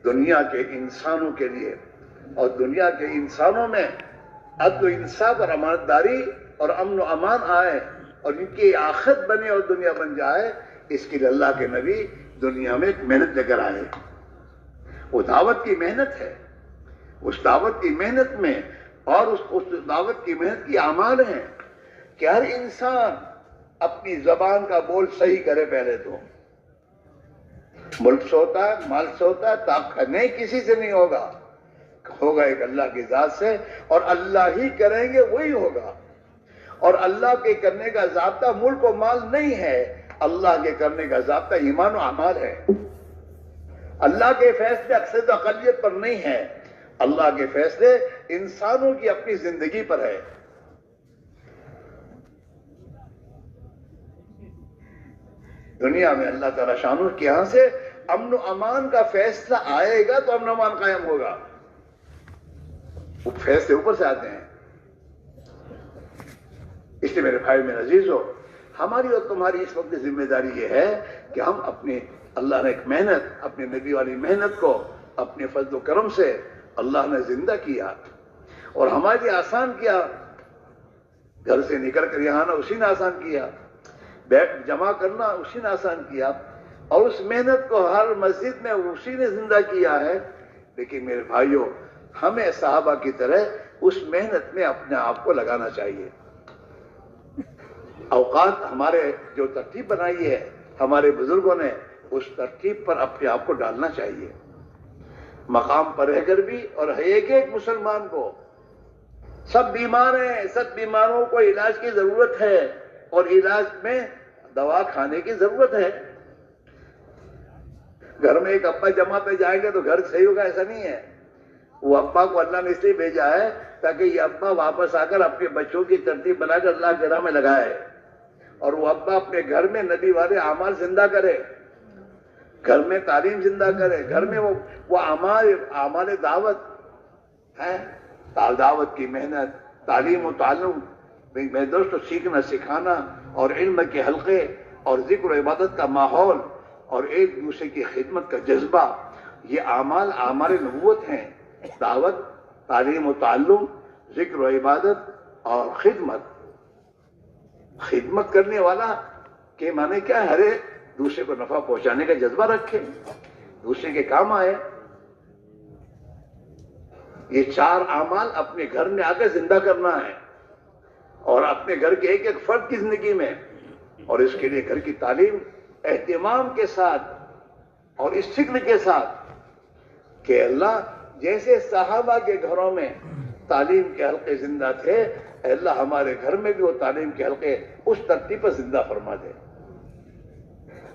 دنیا کے انسانوں کے لیے، اور دنیا کے انسانوں میں عدل و انصاف اور امانت داری اور امن و امان آئے اور ان کی آخرت بنے اور دنیا بن جائے، اس کے لیے اللہ کے نبی دنیا میں ایک محنت لے کر آئے۔ وہ دعوت کی محنت ہے، اس دعوت کی محنت میں اور اس دعوت کی محنت کی اعمال ہیں کہ ہر انسان اپنی زبان کا بول صحیح کرے۔ پہلے تو ملک سے ہوتا ہے، مال سے ہوتا ہے، طاقت نہیں، کسی سے نہیں ہوگا، ہوگا ایک اللہ کی ذات سے، اور اللہ ہی کریں گے وہی ہوگا۔ اور اللہ کے کرنے کا ضابطہ ملک و مال نہیں ہے، اللہ کے کرنے کا ضابطہ ایمان و اعمال ہے۔ اللہ کے فیصلے اکثریت و اقلیت پر نہیں ہے، اللہ کے فیصلے انسانوں کی اپنی زندگی پر ہے۔ دنیا میں اللہ تعالیٰ شانہ کے یہاں سے امن و امان کا فیصلہ آئے گا تو امن و امان قائم ہوگا۔ وہ فیصلے اوپر سے آتے ہیں۔ اس لیے میرے بھائی میرے عزیزو، ہماری اور تمہاری اس وقت ذمہ داری یہ ہے کہ ہم اپنی، اللہ نے ایک محنت، اپنے نبی والی محنت کو اپنے فضل و کرم سے اللہ نے زندہ کیا اور ہمارے لیے آسان کیا۔ گھر سے نکل کر یہاں آنا اسی نے آسان کیا، بیٹھ جمع کرنا اسی نے آسان کیا، اور اس محنت کو ہر مسجد میں اسی نے زندہ کیا ہے۔ لیکن میرے بھائیوں، ہمیں صحابہ کی طرح اس محنت میں اپنے آپ کو لگانا چاہیے۔ اوقات ہمارے جو ترتیب بنائی ہے ہمارے بزرگوں نے، اس ترتیب پر اپنے آپ کو ڈالنا چاہیے۔ مقام پر رہ کر بھی، اور ایک ایک مسلمان کو، سب بیمار ہیں، سب بیماروں کو علاج کی ضرورت ہے، اور علاج میں دوا کھانے کی ضرورت ہے۔ گھر میں ایک ابا جمع پہ جائیں گے تو گھر صحیح ہوگا، ایسا نہیں ہے۔ وہ ابا کو اللہ نے اس لیے بھیجا ہے تاکہ یہ ابا واپس آ کر اپنے بچوں کی ترتیب بنا کر اللہ کے راہ میں لگائے، اور وہ ابا اپنے گھر میں نبی والے اعمال زندہ کرے، گھر میں تعلیم زندہ کرے، گھر میں وہ اعمال دعوت ہے، دعوت کی محنت، تعلیم و تعلم، میرے دوستو، سیکھنا سکھانا اور علم کے حلقے اور ذکر و عبادت کا ماحول اور ایک دوسرے کی خدمت کا جذبہ، یہ اعمال نبوت ہیں۔ دعوت، تعلیم و تعلم، ذکر و عبادت اور خدمت کرنے والا کے معنی کیا ہے؟ ہر ایک دوسرے کو نفع پہنچانے کا جذبہ رکھے، دوسرے کے کام آئے۔ یہ چار اعمال اپنے گھر میں آ کے زندہ کرنا ہے، اور اپنے گھر کے ایک ایک فرد کی زندگی میں، اور اس کے لیے گھر کی تعلیم اہتمام کے ساتھ اور اس فکر کے ساتھ کہ اللہ جیسے صحابہ کے گھروں میں تعلیم کے حلقے زندہ تھے، اے اللہ ہمارے گھر میں بھی وہ تعلیم کے حلقے اس ترتیب پر زندہ فرما دے،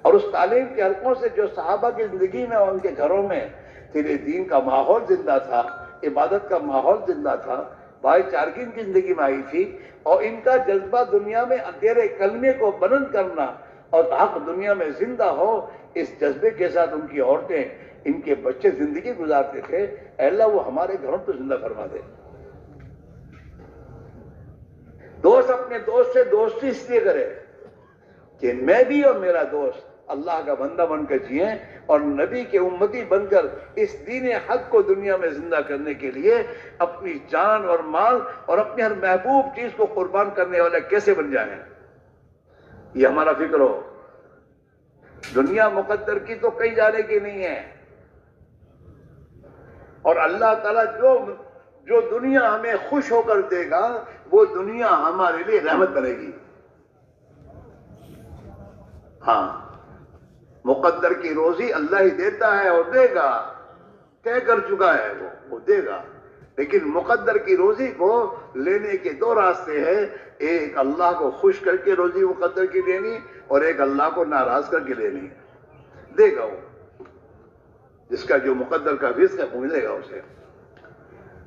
اور اس تعلیم کے حلقوں سے جو صحابہ کی زندگی میں اور ان کے گھروں میں تیرے دین کا ماحول زندہ تھا، عبادت کا ماحول زندہ تھا، بھائی چارگی کی زندگی میں آئی تھی، اور ان کا جذبہ دنیا میں تیرے کلمے کو بلند کرنا اور حق دنیا میں زندہ ہو، اس جذبے کے ساتھ ان کی عورتیں، ان کے بچے زندگی گزارتے تھے، اے اللہ وہ ہمارے گھروں کو زندہ فرما دے۔ دوست اپنے دوست سے دوستی اس لیے کرے کہ میں بھی اور میرا دوست اللہ کا بندہ بن کر جئیں، اور نبی کے امتی بن کر اس دین حق کو دنیا میں زندہ کرنے کے لیے اپنی جان اور مال اور اپنی ہر محبوب چیز کو قربان کرنے والے کیسے بن جائیں، یہ ہمارا فکر ہو۔ دنیا مقدر کی تو کہیں جانے کی نہیں ہے، اور اللہ تعالیٰ جو دنیا ہمیں خوش ہو کر دے گا وہ دنیا ہمارے لیے رحمت بنے گی۔ ہاں، مقدر کی روزی اللہ ہی دیتا ہے اور دے گا، طے کر چکا ہے، وہ دے گا، لیکن مقدر کی روزی کو لینے کے دو راستے ہیں، ایک اللہ کو خوش کر کے روزی مقدر کی لینی، اور ایک اللہ کو ناراض کر کے لینی۔ دے گا وہ، جس کا جو مقدر کا رزق ہے وہ ملے گا اسے،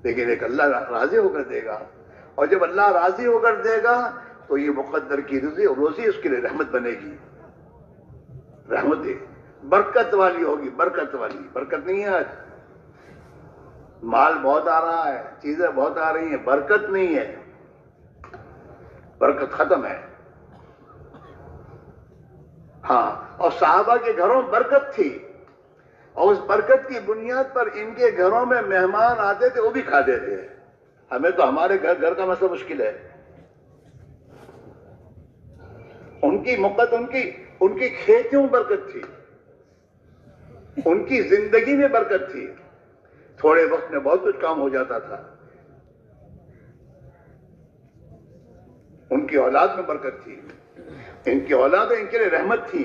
لیکن ایک اللہ راضی ہو کر دے گا، اور جب اللہ راضی ہو کر دے گا تو یہ مقدر کی روزی اس کے لیے رحمت بنے گی، رحمت برکت والی ہوگی، برکت والی، برکت نہیں ہے آج، مال بہت آ رہا ہے، چیزیں بہت آ رہی ہیں، برکت نہیں ہے، برکت ختم ہے۔ ہاں، اور صحابہ کے گھروں میں برکت تھی، اور اس برکت کی بنیاد پر ان کے گھروں میں مہمان آتے تھے، وہ بھی کھاتے تھے۔ ہمیں تو ہمارے گھر کا مسئلہ مشکل ہے۔ ان کی کھیتیوں میں برکت تھی، ان کی زندگی میں برکت تھی، تھوڑے وقت میں بہت کچھ کام ہو جاتا تھا۔ ان کی اولاد میں برکت تھی، ان کی اولادیں ان کے لیے رحمت تھی،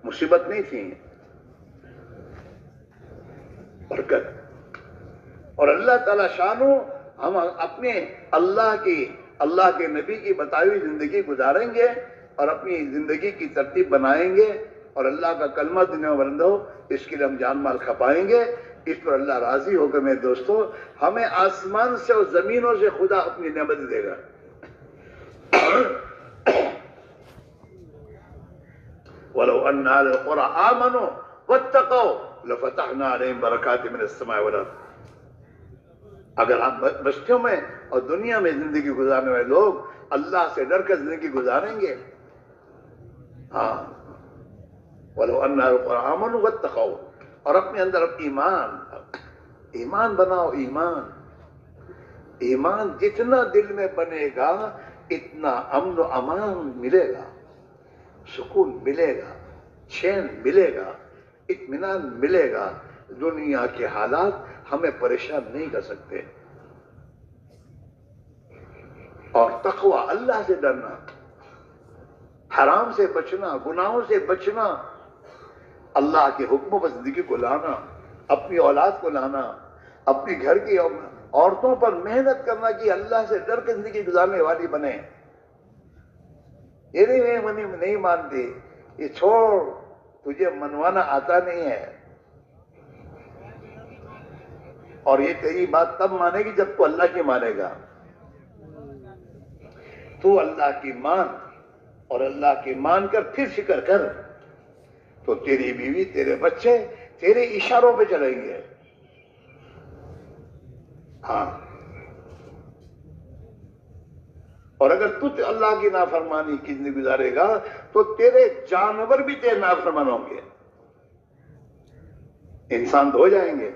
مصیبت نہیں تھی، برکت۔ اور اللہ تعالی شانو ہم اپنے اللہ کے نبی کی بتائی ہوئی زندگی گزاریں گے اور اپنی زندگی کی ترتیب بنائیں گے، اور اللہ کا کلمہ دنیا میں بلند ہو، اس کے لیے ہم جان مال کھپائیں گے۔ اس پر اللہ راضی ہو کر میرے دوستو ہمیں آسمان سے اور زمینوں سے خدا اپنی نعمت دے گا۔ وَلَوْ أَنَّ أَهْلَ الْقُرَىٰ آمَنُوا وَاتَّقَوْا لَفَتَحْنَا عَلَيْهِمْ بَرَكَاتٍ مِّنَ السَّمَاءِ وَالْأَرْضِ۔ اگر آپ بستیوں میں اور دنیا میں زندگی گزارنے والے لوگ اللہ سے ڈر کر زندگی گزاریں گے، ہاں، وَلَوْ أَنَّ أَهْلَ الْقُرَىٰ آمَنُوا وَاتَّقَوْا، اور اپنے اندر ایمان بناؤ۔ ایمان جتنا دل میں بنے گا اتنا امن و امان ملے گا، سکون ملے گا، چین ملے گا، اطمینان ملے گا۔ دنیا کے حالات ہمیں پریشان نہیں کر سکتے۔ اور تقوی، اللہ سے ڈرنا، حرام سے بچنا، گناہوں سے بچنا، اللہ کے حکموں پر زندگی کو لانا، اپنی اولاد کو لانا، اپنی گھر کی عورتوں پر محنت کرنا کہ اللہ سے ڈر کے زندگی گزارنے والی بنے۔ یہ نہیں مانتی، یہ چھوڑ، تجھے منوانا آتا نہیں ہے، اور یہ تیری بات تب مانے گی جب تو اللہ کی مانے گا۔ تو اللہ کی مان، اور اللہ کی مان کر پھر فکر کر، تو تیری بیوی، تیرے بچے تیرے اشاروں پہ چلیں گے۔ ہاں، اور اگر تو اللہ کی نافرمانی کی زندگی گزارے گا تو تیرے جانور بھی تیرے نافرمان ہوں گے، انسان تو ہو جائیں گے۔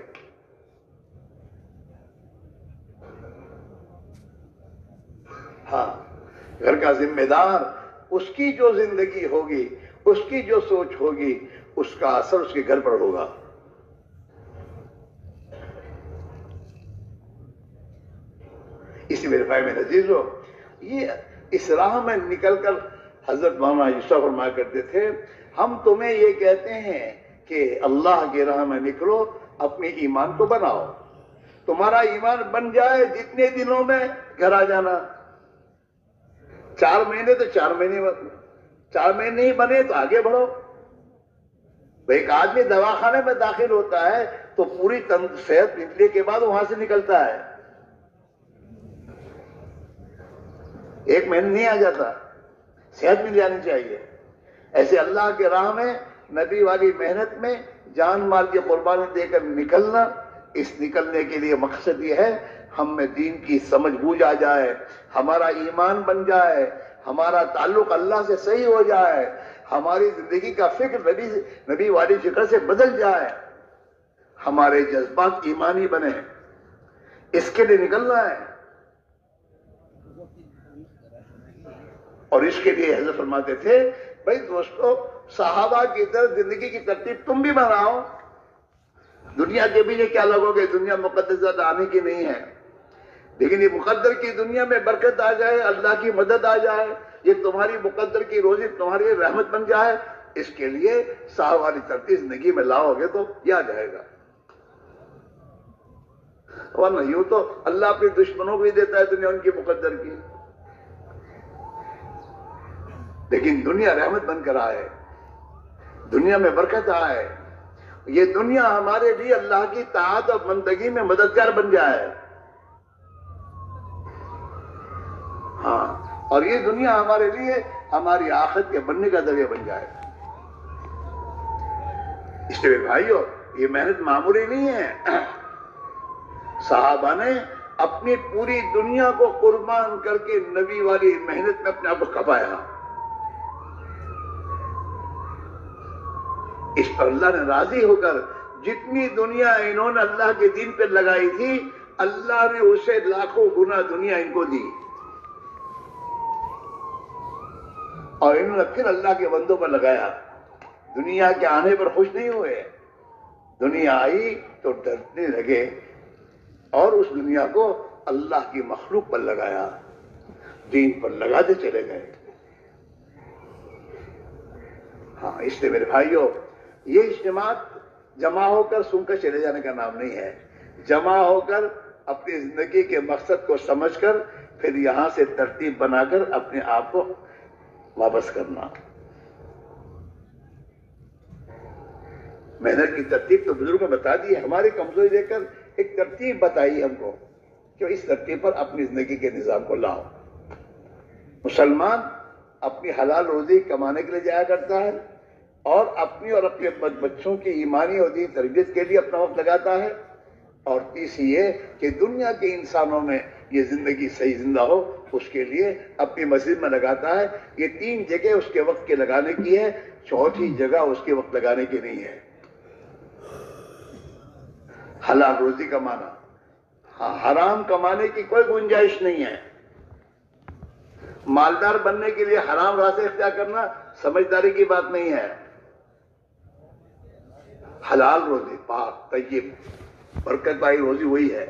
ہاں، گھر کا ذمہ دار، اس کی جو زندگی ہوگی، اس کی جو سوچ ہوگی، اس کا اثر اس کے گھر پر ہوگا۔ اسی میرے بھائی میں عزیزو، یہ اس راہ میں نکل کر حضرت مولانا یوسف فرمایا کرتے تھے، ہم تمہیں یہ کہتے ہیں کہ اللہ کی راہ میں نکلو، اپنے ایمان کو بناؤ۔ تمہارا ایمان بن جائے، جتنے دنوں میں گھر آ جانا۔ 4 مہینے تو 4 مہینے نہیں بنے تو آگے بڑھو۔ ایک آدمی دواخانے میں داخل ہوتا ہے تو پوری صحت نکلنے کے بعد وہاں سے نکلتا ہے، 1 مہینے نہیں آ جاتا، صحت مل جانی چاہیے۔ ایسے اللہ کے راہ میں نبی والی محنت میں جان مال کی قربانی دے کر نکلنا، اس نکلنے کے لیے مقصد یہ ہے ہم میں دین کی سمجھ بوجھ آ جائے، ہمارا ایمان بن جائے، ہمارا تعلق اللہ سے صحیح ہو جائے، ہماری زندگی کا فکر نبی والی فکر سے بدل جائے، ہمارے جذبات ایمانی بنے، اس کے لیے نکلنا ہے۔ اور اس کے لیے حضرت فرماتے تھے، بھائی دوستو، صحابہ کی طرح زندگی کی ترتیب تم بھی بناؤ۔ دنیا کے پیچھے کیا لگو گے؟ دنیا مقدس آنے کی نہیں ہے، لیکن یہ مقدر کی دنیا میں برکت آ جائے، اللہ کی مدد آ جائے، یہ تمہاری مقدر کی روزی تمہاری رحمت بن جائے، اس کے لیے صحابہ والی ترتیب زندگی میں لاؤ گے تو یہ آ جائے گا۔ ورنہ یوں تو اللہ اپنے دشمنوں کو بھی دیتا ہے دنیا ان کی مقدر کی، لیکن دنیا رحمت بن کر آئے، دنیا میں برکت آئے، یہ دنیا ہمارے لیے اللہ کی طاعت اور بندگی میں مددگار بن جائے۔ ہاں، اور یہ دنیا ہمارے لیے ہماری آخرت کے بننے کا ذریعہ بن جائے۔ اس لیے بھائیو، یہ محنت معمولی نہیں ہے۔ صحابہ نے اپنی پوری دنیا کو قربان کر کے نبی والی محنت میں اپنے آپ کو کھپایا. اس پر اللہ نے راضی ہو کر جتنی دنیا انہوں نے اللہ کے دین پہ لگائی تھی، اللہ نے اسے لاکھوں گنا دنیا ان کو دی. اور انہوں نے پھر اللہ کے بندوں پر لگایا. دنیا کے آنے پر خوش نہیں ہوئے. دنیا آئی تو ڈرنے لگے اور اس دنیا کو اللہ کی مخلوق پر لگایا، دین پر لگاتے چلے گئے. ہاں، اس لیے میرے بھائیوں، یہ اجتماع جمع ہو کر سن کر چلے جانے کا نام نہیں ہے. جمع ہو کر اپنی زندگی کے مقصد کو سمجھ کر پھر یہاں سے ترتیب بنا کر اپنے آپ کو واپس کرنا. محنت کی ترتیب تو بزرگوں نے بتا دی ہے. ہماری کمزوری دیکھ کر ایک ترتیب بتائی ہم کو کہ اس ترتیب پر اپنی زندگی کے نظام کو لاؤ. مسلمان اپنی حلال روزی کمانے کے لیے جایا کرتا ہے اور اپنی اور اپنے بچوں کی ایمانی اور دینی تربیت کے لیے اپنا وقت لگاتا ہے. اور تیسری یہ کہ دنیا کے انسانوں میں یہ زندگی صحیح زندہ ہو، اس کے لیے اپنی مسجد میں لگاتا ہے. یہ تین جگہ اس کے وقت کے لگانے کی ہے، چوتھی جگہ اس کے وقت لگانے کی نہیں ہے. حلال روزی کمانا، ہاں، حرام کمانے کی کوئی گنجائش نہیں ہے. مالدار بننے کے لیے حرام راستے اختیار کرنا سمجھداری کی بات نہیں ہے. حلال روزی، پاک طیب برکت والی روزی وہی ہے.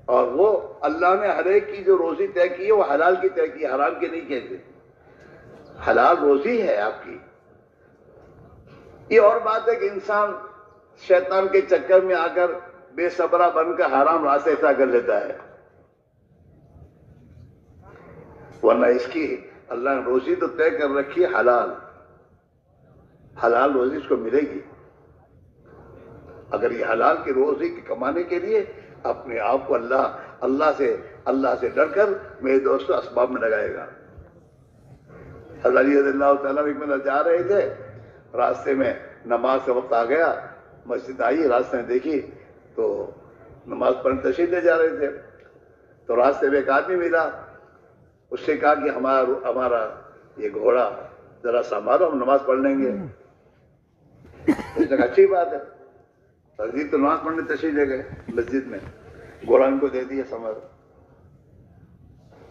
اور وہ اللہ نے ہر ایک کی جو روزی طے کی ہے وہ حلال کی طے کی، حرام کی نہیں کہتے. حلال روزی ہے آپ کی. یہ اور بات ہے کہ انسان شیطان کے چکر میں آ کر بے صبرا بن کر حرام راستے اختیار کر لیتا ہے. ورنہ اس کی اللہ نے روزی تو طے کر رکھی ہے، حلال روزی اس کو ملے گی. اگر یہ حلال کی روزی کمانے کے لیے اپنے آپ کو اللہ سے ڈر کر میرے دوستوں اسباب میں لگائے گا. حضرت علی رضی اللہ تعالیٰ ایک منٹ جا رہے تھے، راستے میں نماز کا وقت آ گیا، مسجد آئی، راستے میں دیکھی تو نماز پڑھنے تشریف لے جا رہے تھے. تو راستے میں ایک آدمی ملا، اس سے کہا کہ ہمارا یہ گھوڑا ذرا سنبھالو، ہم نماز پڑھ لیں گے. اس نے کہا اچھی بات ہے. تقدیر تو نماز پڑھنے تشریف لے گئے مسجد میں، گھوڑا ان کو دے دیا سنبھال.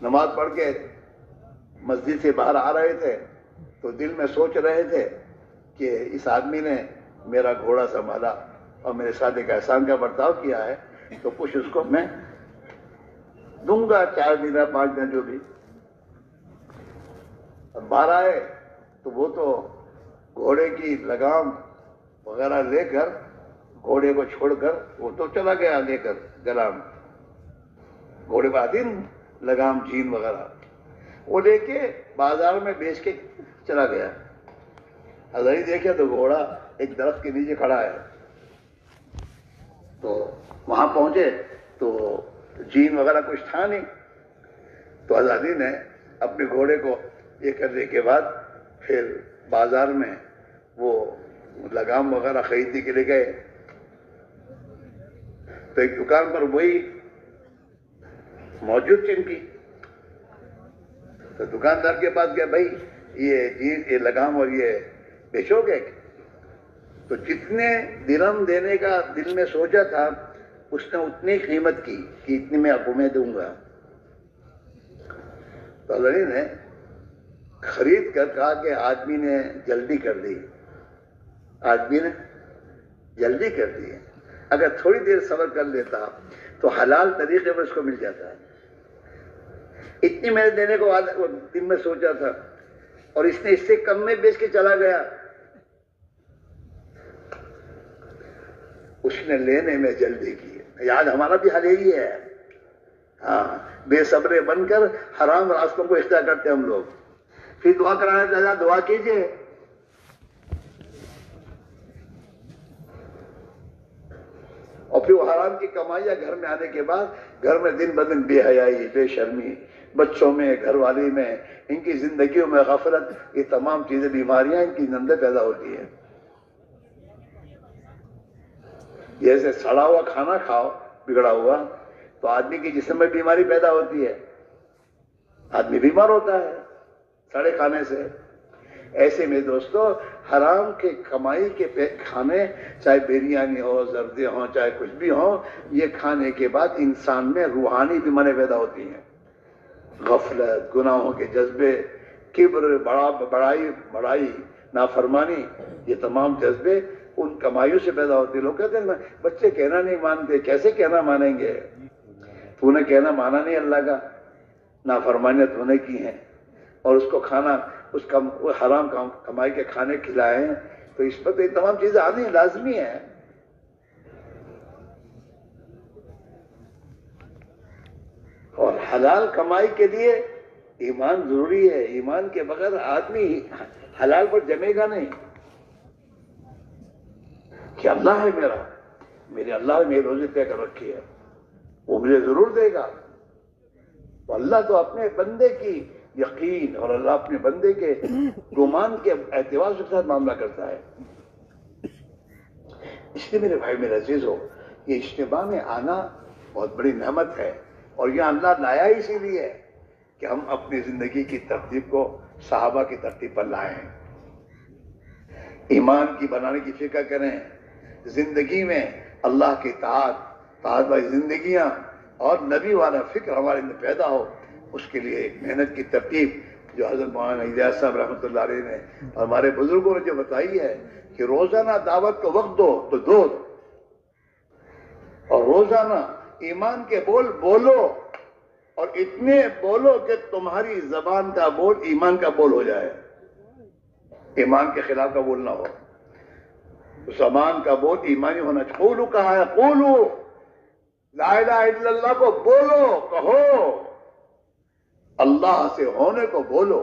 نماز پڑھ کے مسجد سے باہر آ رہے تھے تو دل میں سوچ رہے تھے کہ اس آدمی نے میرا گھوڑا سنبھالا اور میرے ساتھ ایک احسان کا برتاؤ کیا ہے، تو کچھ اس کو میں دوں گا، 4 دن 5 دن جو بھی. اب باہر آئے تو وہ تو گھوڑے کی لگام وغیرہ لے کر، گھوڑے کو چھوڑ کر وہ تو چلا گیا لے کر گلام، گھوڑے پر آتی لگام جین وغیرہ، وہ لے کے بازار میں بیچ کے چلا گیا. حضرت دیکھے تو گھوڑا ایک درخت کے نیچے کھڑا ہے. تو وہاں پہنچے تو جین وغیرہ کچھ تھا نہیں. تو حضرت نے اپنے گھوڑے کو یہ کرنے کے بعد پھر بازار میں وہ لگام وغیرہ خریدنے کے لیے گئے. تو ایک دکان پر وہی موجود چمکی. تو دکاندار کے پاس گیا، بھائی یہ لگام اور یہ بیچو گے؟ تو جتنے درہم دینے کا دل میں سوچا تھا اس نے اتنی قیمت کی کہ اتنی میں آپ کو میں دوں گا. تو اللہ نے خرید کر کہا کہ آدمی نے جلدی کر دی، آدمی نے جلدی کر دی. اگر تھوڑی دیر صبر کر لیتا تو حلال طریقے پر اس کو مل جاتا ہے. اتنی میں دینے کو دن میں سوچا تھا اور اس نے اس سے کم میں بیچ کے چلا گیا. اس نے لینے میں جلدی کی. یاد ہمارا بھی حال یہی ہے. ہاں، بے صبرے بن کر حرام راستوں کو اختیار کرتے ہم لوگ. پھر دعا کرانا چاہتا، دعا کیجئے. اور پھر وہ حرام کی کمائیاں گھر میں آنے کے بعد گھر میں دن بدن بے حیائی، بے شرمی، بچوں میں، گھر والی میں، ان کی زندگیوں میں غفلت، یہ تمام چیزیں، بیماریاں ان کی اندر پیدا ہوتی ہیں. جیسے سڑا ہوا کھانا کھاؤ بگڑا ہوا تو آدمی کے جسم میں بیماری پیدا ہوتی ہے، آدمی بیمار ہوتا ہے سڑے کھانے سے۔ ایسے میں دوستو حرام کے کمائی کے کھانے، چاہے بریانی ہو، زردے ہوں، چاہے کچھ بھی ہو، یہ کھانے کے بعد انسان میں روحانی بیماریاں پیدا ہوتی ہیں۔ غفلت، گناہوں کے جذبے، کبر، بڑائی، نافرمانی، یہ تمام جذبے ان کمائیوں سے پیدا ہوتے ہیں۔ لوگ کہتے ہیں بچے کہنا نہیں مانتے، کیسے کہنا مانیں گے؟ تو نے کہنا مانا نہیں اللہ کا، نافرمانیاں تو نے کی ہیں، اور اس کو کھانا، اس کا حرام کمائی کے کھانے کھلائے ہیں، تو اس پر تو یہ تمام چیزیں آنی لازمی ہیں۔ اور حلال کمائی کے لیے ایمان ضروری ہے، ایمان کے بغیر آدمی حلال پر جمے گا نہیں کہ اللہ ہے میرے اللہ نے میری روزی طے کر رکھی ہے، وہ مجھے ضرور دے گا۔ تو اللہ تو اپنے بندے کی یقین اور اللہ اپنے بندے کے گمان کے اعتبار کے ساتھ معاملہ کرتا ہے۔ اس لیے میرے بھائی میرے عزیزو، یہ اجتماع میں آنا بہت بڑی نعمت ہے، اور یہ اللہ لایا اسی لیے کہ ہم اپنی زندگی کی ترتیب کو صحابہ کی ترتیب پر لائیں، ایمان کی بنانے کی فکر کریں، زندگی میں اللہ کی طاعت والی زندگیاں اور نبی والا فکر ہمارے اندر پیدا ہو، اس کے لیے ایک محنت کی ترتیب جو حضرت مولانا الیاس صاحب رحمۃ اللہ علیہ نے اور ہمارے بزرگوں نے جو بتائی ہے کہ روزانہ دعوت کو وقت دو تو دو، اور روزانہ ایمان کے بول بولو، اور اتنے بولو کہ تمہاری زبان کا بول ایمان کا بول ہو جائے، ایمان کے خلاف کا بول نہ ہو، زبان کا بول ایمانی ہونا چاہیے۔ قولو کہا ہے، قولو لا الہ الا اللہ کو بولو، کہو، اللہ سے ہونے کو بولو۔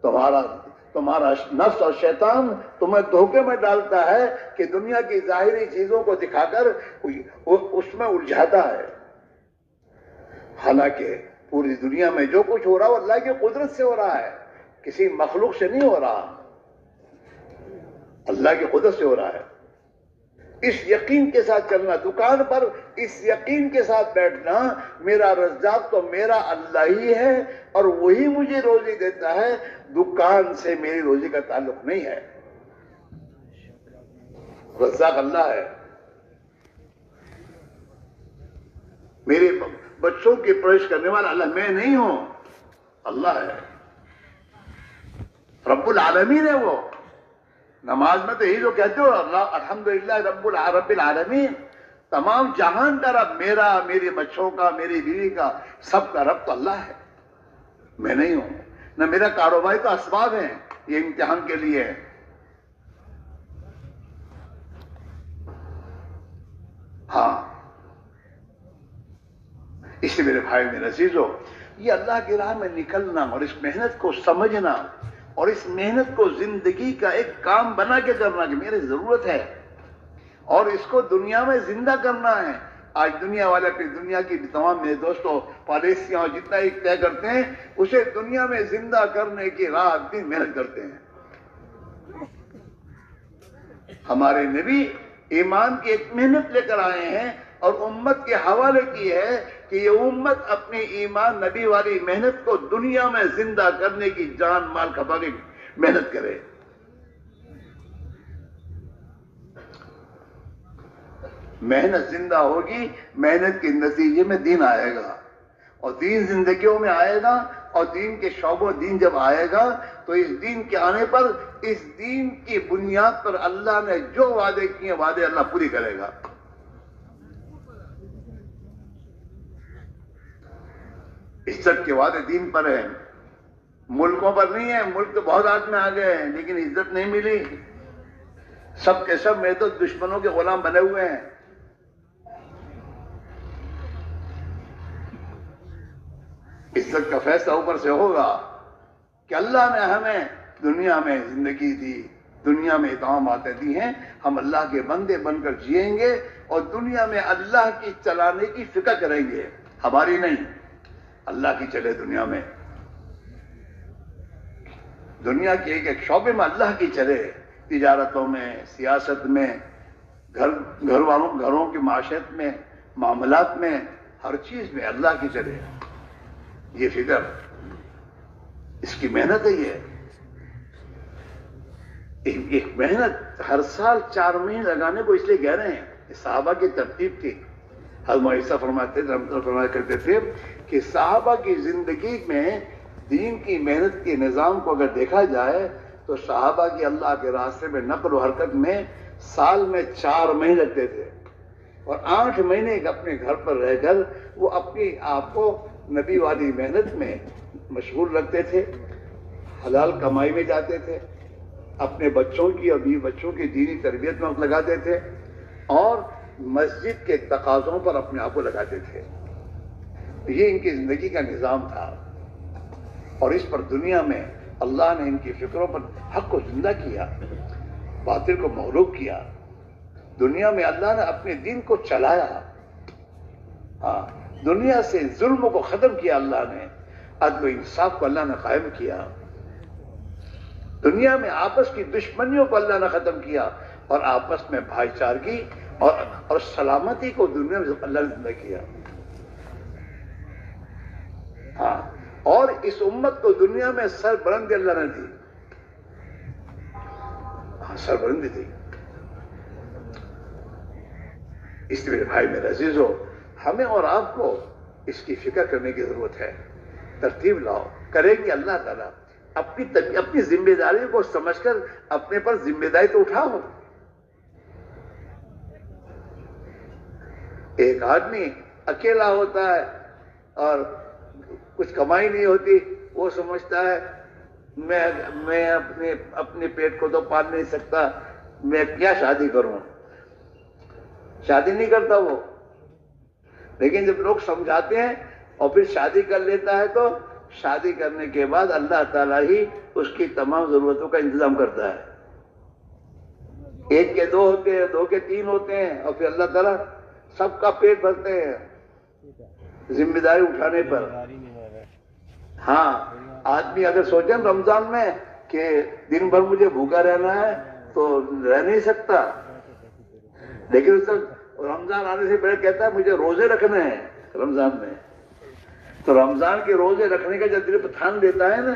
تمہارا نفس اور شیطان تمہیں دھوکے میں ڈالتا ہے کہ دنیا کی ظاہری چیزوں کو دکھا کر اس میں الجھاتا ہے، حالانکہ پوری دنیا میں جو کچھ ہو رہا ہے وہ اللہ کی قدرت سے ہو رہا ہے، کسی مخلوق سے نہیں ہو رہا، اللہ کی قدرت سے ہو رہا ہے۔ اس یقین کے ساتھ چلنا، دکان پر اس یقین کے ساتھ بیٹھنا میرا رزاق تو میرا اللہ ہی ہے اور وہی مجھے روزی دیتا ہے، دکان سے میری روزی کا تعلق نہیں ہے، رزاق اللہ ہے۔ میرے بچوں کی پرورش کرنے والا اللہ میں نہیں ہوں، اللہ ہے، رب العالمین ہے وہ۔ نماز میں تو یہی جو کہتے ہو، اللہ الحمدللہ رب العالمین، تمام جہان کا رب، میرا، میرے بچوں کا، میری بیوی کا، سب کا رب تو اللہ ہے، میں نہیں ہوں۔ نہ میرا کاروباری تو اسباب ہیں، یہ امتحان کے لیے ہے۔ ہاں، اس لیے میرے بھائی میرے عزیزو، یہ اللہ کی راہ میں نکلنا اور اس محنت کو سمجھنا اور اس محنت کو زندگی کا ایک کام بنا کے کرنا کہ میری ضرورت ہے اور اس کو دنیا میں زندہ کرنا ہے۔ آج دنیا والے اپنی دنیا کی تمام میرے دوستوں پالیسیاں اور جتنا ایک طے کرتے ہیں، اسے دنیا میں زندہ کرنے کی رات دن محنت کرتے ہیں۔ ہمارے نبی ایمان کی ایک محنت لے کر آئے ہیں اور امت کے حوالے کی ہے کہ یہ امت اپنی ایمان نبی والی محنت کو دنیا میں زندہ کرنے کی جان مال کھپا کے محنت کرے۔ محنت زندہ ہوگی، محنت کے نتیجے میں دین آئے گا، اور دین زندگیوں میں آئے گا، اور دین کے شعبوں دین جب آئے گا تو اس دین کے آنے پر اس دین کی بنیاد پر اللہ نے جو وعدے کیے وعدے اللہ پوری کرے گا۔ عزت کے وعدے دین پر ہیں، ملکوں پر نہیں ہیں۔ ملک تو بہت ہاتھ میں آ گئے ہیں لیکن عزت نہیں ملی، سب کے سب میں تو دشمنوں کے غلام بنے ہوئے ہیں۔ عزت کا فیصلہ اوپر سے ہوگا کہ اللہ نے ہمیں دنیا میں زندگی دی، دنیا میں تمام باتیں دی ہیں، ہم اللہ کے بندے بن کر جئیں گے اور دنیا میں اللہ کی چلانے کی فکر کریں گے، ہماری نہیں، اللہ کی چلے دنیا میں، دنیا کے ایک ایک شعبے میں اللہ کی چلے، تجارتوں میں، سیاست میں، گھروں کی معاشرت میں، معاملات میں، ہر چیز میں اللہ کی چلے، یہ فکر، اس کی محنت ہے. یہ ایک محنت ہر سال 4 مہینے لگانے کو اس لیے کہہ رہے ہیں. صحابہ کی ترتیب تھی. حضرت معیسہ فرماتے فرمایا کرتے تھے کہ صحابہ کی زندگی میں دین کی محنت کے نظام کو اگر دیکھا جائے تو صحابہ کی اللہ کے راستے میں نقل و حرکت میں سال میں 4 مہینے لگتے تھے، اور 8 مہینے اپنے گھر پر رہ کر وہ اپنی آپ کو نبی والی محنت میں مشغول رکھتے تھے. حلال کمائی میں جاتے تھے، اپنے بچوں کی اور بیوی بچوں کی دینی تربیت میں وقت لگاتے تھے، اور مسجد کے تقاضوں پر اپنے آپ کو لگاتے تھے. یہ ان کی زندگی کا نظام تھا، اور اس پر دنیا میں اللہ نے ان کی فکروں پر حق کو زندہ کیا، باطل کو مغلوب کیا. دنیا میں اللہ نے اپنے دین کو چلایا. ہاں، دنیا سے ظلم کو ختم کیا اللہ نے، عدل و انصاف کو اللہ نے قائم کیا. دنیا میں آپس کی دشمنیوں کو اللہ نے ختم کیا، اور آپس میں بھائی چارگی اور سلامتی کو دنیا میں اللہ نے زندہ کیا. ہاں، اور اس امت کو دنیا میں سربلندی اللہ نے دی. ہاں، سربلندی دی. اس لیے میرے بھائی میرے عزیزو، ہمیں اور آپ کو اس کی فکر کرنے کی ضرورت ہے. ترتیب لاؤ، کریں گے اللہ تعالیٰ. اپنی ذمہ داری کو سمجھ کر اپنے پر ذمہ داری تو اٹھاؤ. ایک آدمی اکیلا ہوتا ہے اور کچھ کمائی نہیں ہوتی، وہ سمجھتا ہے میں اپنے پیٹ کو تو پال نہیں سکتا، میں کیا شادی کروں. شادی نہیں کرتا وہ. لیکن جب لوگ سمجھاتے ہیں اور پھر شادی کر لیتا ہے تو شادی کرنے کے بعد اللہ تعالیٰ ہی اس کی تمام ضرورتوں کا انتظام کرتا ہے. 1 کے 2 ہوتے ہیں، 2 کے 3 ہوتے ہیں، اور پھر اللہ تعالیٰ سب کا پیٹ بھرتے ہیں ذمہ داری اٹھانے پر. ہاں، آدمی اگر سوچے رمضان میں کہ دن بھر مجھے بھوکا رہنا ہے تو رہ نہیں سکتا، لیکن اس رمضان آنے سے پہلے کہتا ہے مجھے روزے رکھنے ہیں رمضان میں. تو رمضان کے روزے رکھنے کا جب دل پہ ٹھان دیتا ہے نا،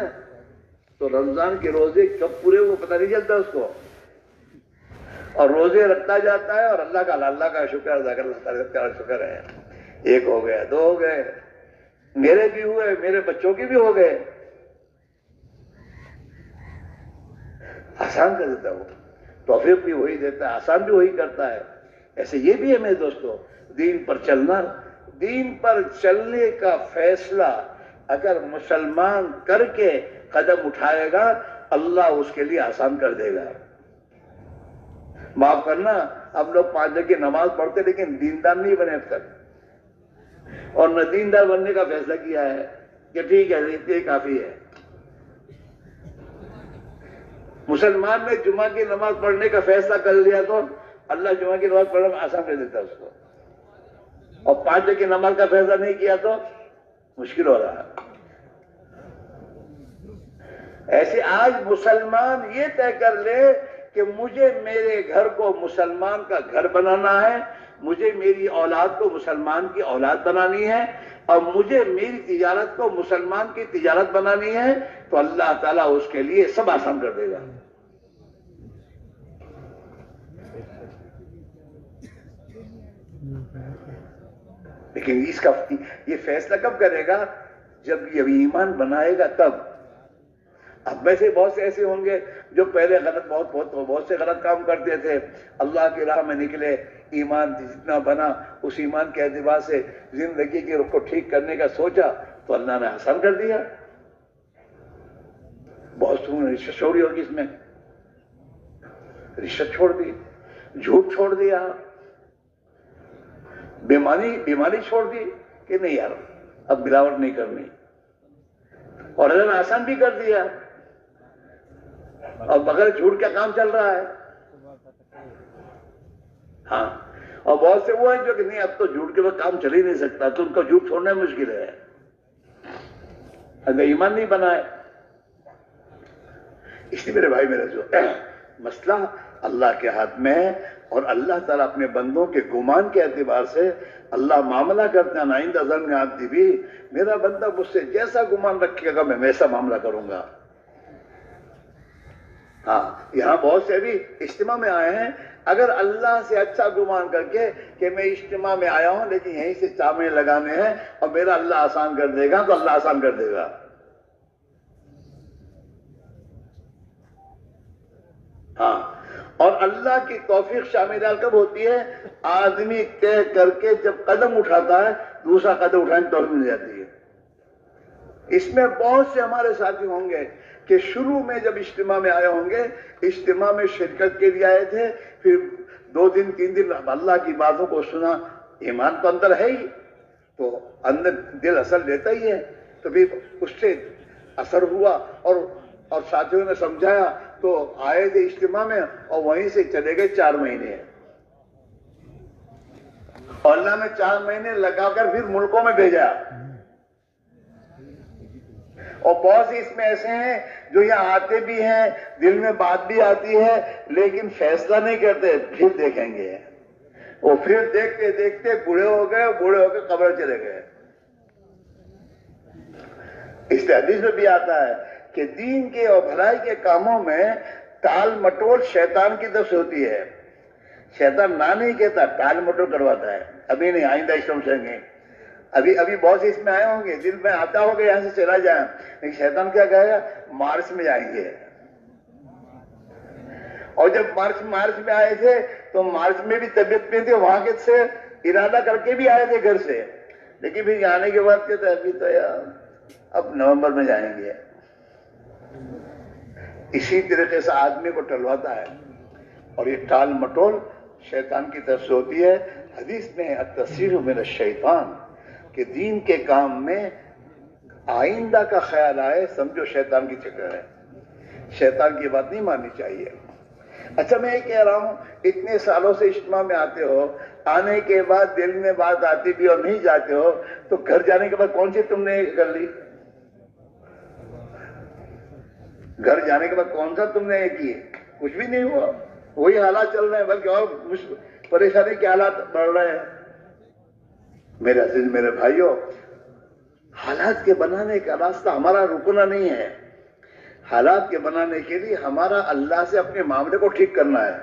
تو رمضان کے روزے کب پورے وہ پتہ نہیں چلتا اس کو، اور روزے رکھتا جاتا ہے، اور اللہ کا شکر ادا کر، اللہ تعالیٰ کا شکر ہے. 1 ہو گیا، 2 ہو گئے، میرے بھی ہوئے، میرے بچوں کے بھی ہو گئے. آسان کر دیتا ہے وہ، توفیق بھی وہی دیتا ہے، آسان بھی وہی کرتا ہے. ایسے یہ بھی ہے میرے دوستو، دین پر چلنا، دین پر چلنے کا فیصلہ اگر مسلمان کر کے قدم اٹھائے گا، اللہ اس کے لیے آسان کر دے گا. معاف کرنا، ہم لوگ 5 وقت کی نماز پڑھتے لیکن دیندار نہیں بنے اب تک، اور نہ دیندار بننے کا فیصلہ کیا ہے کہ ٹھیک ہے یہ کافی ہے. مسلمان نے جمعہ کی نماز پڑھنے کا فیصلہ کر لیا تو اللہ جمعہ کی نماز پڑھنا آسان کر دیتا اس کو، اور 5 وقت کی نماز کا فیصلہ نہیں کیا تو مشکل ہو رہا ہے. ایسے آج مسلمان یہ طے کر لے کہ مجھے میرے گھر کو مسلمان کا گھر بنانا ہے، مجھے میری اولاد کو مسلمان کی اولاد بنانی ہے، اور مجھے میری تجارت کو مسلمان کی تجارت بنانی ہے، تو اللہ تعالیٰ اس کے لیے سب آسان کر دے گا. لیکن اس کا یہ فیصلہ کب کرے گا؟ جب یہ ایمان بنائے گا تب. اب میں سے بہت سے ایسے ہوں گے جو پہلے بہت سے غلط کام کرتے تھے، اللہ کی راہ میں نکلے، ایمان جتنا بنا اس ایمان کے اعتبار سے زندگی کے رخ کو ٹھیک کرنے کا سوچا تو اللہ نے آسان کر دیا. بہت سو رشوت چھوڑی ہوگی، اس میں رشوت چھوڑ دی، جھوٹ چھوڑ دیا، بیماری چھوڑ دی کہ نہیں یار اب ملاوٹ نہیں کرنی، اور اللہ نے آسان بھی کر دیا. اور بغیر جھوٹ کا کام چل رہا ہے. ہاں، اور بہت سے وہ ہیں جو کہ نہیں اب تو جھوٹ کے بعد کام چل ہی نہیں سکتا، تو ان کا جھوٹ چھوڑنا مشکل ہے اگر ایمان نہیں بنائے. اس لیے میرے بھائی میرے جو مسئلہ اللہ کے ہاتھ میں ہے، اور اللہ تعالیٰ اپنے بندوں کے گمان کے اعتبار سے اللہ معاملہ کرتے ہیں آئندہ ظن عبدی بھی، میرا بندہ مجھ سے جیسا گمان رکھے گا میں ویسا معاملہ کروں گا۔ ہاں یہاں بہت سے بھی اجتماع میں آئے ہیں، اگر اللہ سے اچھا گمان کر کے کہ میں اجتماع میں آیا ہوں لیکن یہیں سے چامے لگانے ہیں اور میرا اللہ آسان کر دے گا تو اللہ آسان کر دے گا۔ ہاں اور اللہ کی توفیق شامل کب ہوتی ہے؟ آدمی طے کر کے جب قدم اٹھاتا ہے دوسرا قدم اٹھانے کی توفیق مل جاتی ہے۔ اس میں بہت سے ہمارے ساتھی ہوں گے کہ شروع میں جب اجتماع میں آئے ہوں گے، اجتماع میں شرکت کے لیے آئے تھے، پھر 2 دن 3 دن اللہ کی باتوں کو سنا، ایمان تو اندر ہے ہی، تو اندر دل اثر لیتا ہی ہے، تو پھر اس سے اثر ہوا اور ساتھیوں نے سمجھایا تو آئے تھے اجتماع میں اور وہیں سے چلے گئے 4 مہینے، اور اللہ نے 4 مہینے لگا کر پھر ملکوں میں بھیجا۔ اور بہت سے اس میں ایسے ہیں جو یہاں آتے بھی ہیں، دل میں بات بھی آتی ہے لیکن فیصلہ نہیں کرتے، پھر دیکھیں گے، وہ پھر دیکھتے دیکھتے بوڑھے ہو کے قبر چلے گئے۔ اس حدیث میں بھی آتا ہے کہ دین کے اور بھلائی کے کاموں میں ٹال مٹول شیطان کی طرف سے ہوتی ہے۔ شیطان نہ نہیں کہتا، ٹال مٹول کرواتا ہے۔ ابھی نہیں، آئندہ سمجھیں گے۔ ابھی بہت سے اس میں آئے ہوں گے، دل میں آتا ہوگا یہاں سے چلا جائیں، لیکن شیطان کیا کہے گا؟ مارچ میں جائیں گے۔ اور جب مارچ میں آئے تھے تو مارچ میں بھی طبیعت میں تھی، وہاں کے سے ارادہ کر کے بھی آئے تھے گھر سے، لیکن پھر آنے کے بعد کہتے ہیں ابھی تو یار اب نومبر میں جائیں گے۔ اسی طریقے سے آدمی کو ٹلواتا ہے، اور یہ ٹال مٹول شیطان کی طرف سے ہوتی ہے۔ حدیث میں التسخیر من الشیطان کہ دین کے کام میں آئندہ کا خیال آئے سمجھو شیطان کی چکر ہے، شیطان کی بات نہیں ماننی چاہیے۔ اچھا میں یہ کہہ رہا ہوں، اتنے سالوں سے اجتماع میں آتے ہو، آنے کے بعد دل میں بات آتی بھی اور نہیں جاتے ہو، تو گھر جانے کے بعد کون سی تم نے کر لی؟ گھر جانے کے بعد کون سا تم نے یہ کی؟ کچھ بھی نہیں ہوا، وہی حالات چل رہے ہیں، بلکہ اور پریشانی کے حالات بڑھ رہے ہیں۔ میرے عزیز میرے بھائیوں، حالات کے بنانے کا راستہ ہمارا رکنا نہیں ہے، حالات کے بنانے کے لیے ہمارا اللہ سے اپنے معاملے کو ٹھیک کرنا ہے۔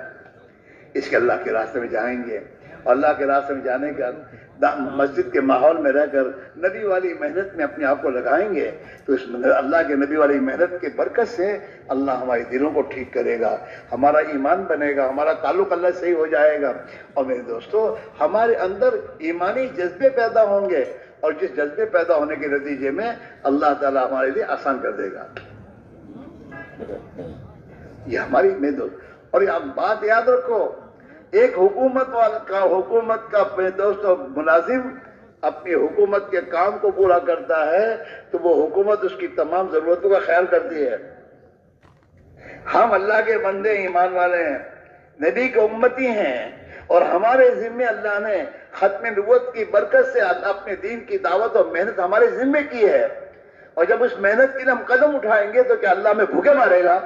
اس کے اللہ کے راستے میں جائیں گے، اور اللہ کے راستے میں جانے کا مسجد کے ماحول میں رہ کر نبی والی محنت میں اپنے آپ کو لگائیں گے تو اس اللہ کے نبی والی محنت کے برکت سے اللہ ہمارے دلوں کو ٹھیک کرے گا، ہمارا ایمان بنے گا، ہمارا تعلق اللہ سے صحیح ہو جائے گا۔ اور میرے دوستو، ہمارے اندر ایمانی جذبے پیدا ہوں گے، اور جس جذبے پیدا ہونے کے نتیجے میں اللہ تعالیٰ ہمارے لیے آسان کر دے گا۔ یہ ہماری دوست، اور یہ بات یاد رکھو، ایک حکومت کا دوستو ملازم اپنی حکومت کے کام کو پورا کرتا ہے تو وہ حکومت اس کی تمام ضرورتوں کا خیال کرتی ہے۔ ہم اللہ کے بندے ایمان والے ہیں، نبی کے امتی ہیں، اور ہمارے ذمے اللہ نے ختم نبوت کی برکت سے اپنے دین کی دعوت اور محنت ہمارے ذمے کی ہے، اور جب اس محنت کے لیے ہم قدم اٹھائیں گے تو کیا اللہ ہمیں بھوکے مارے گا؟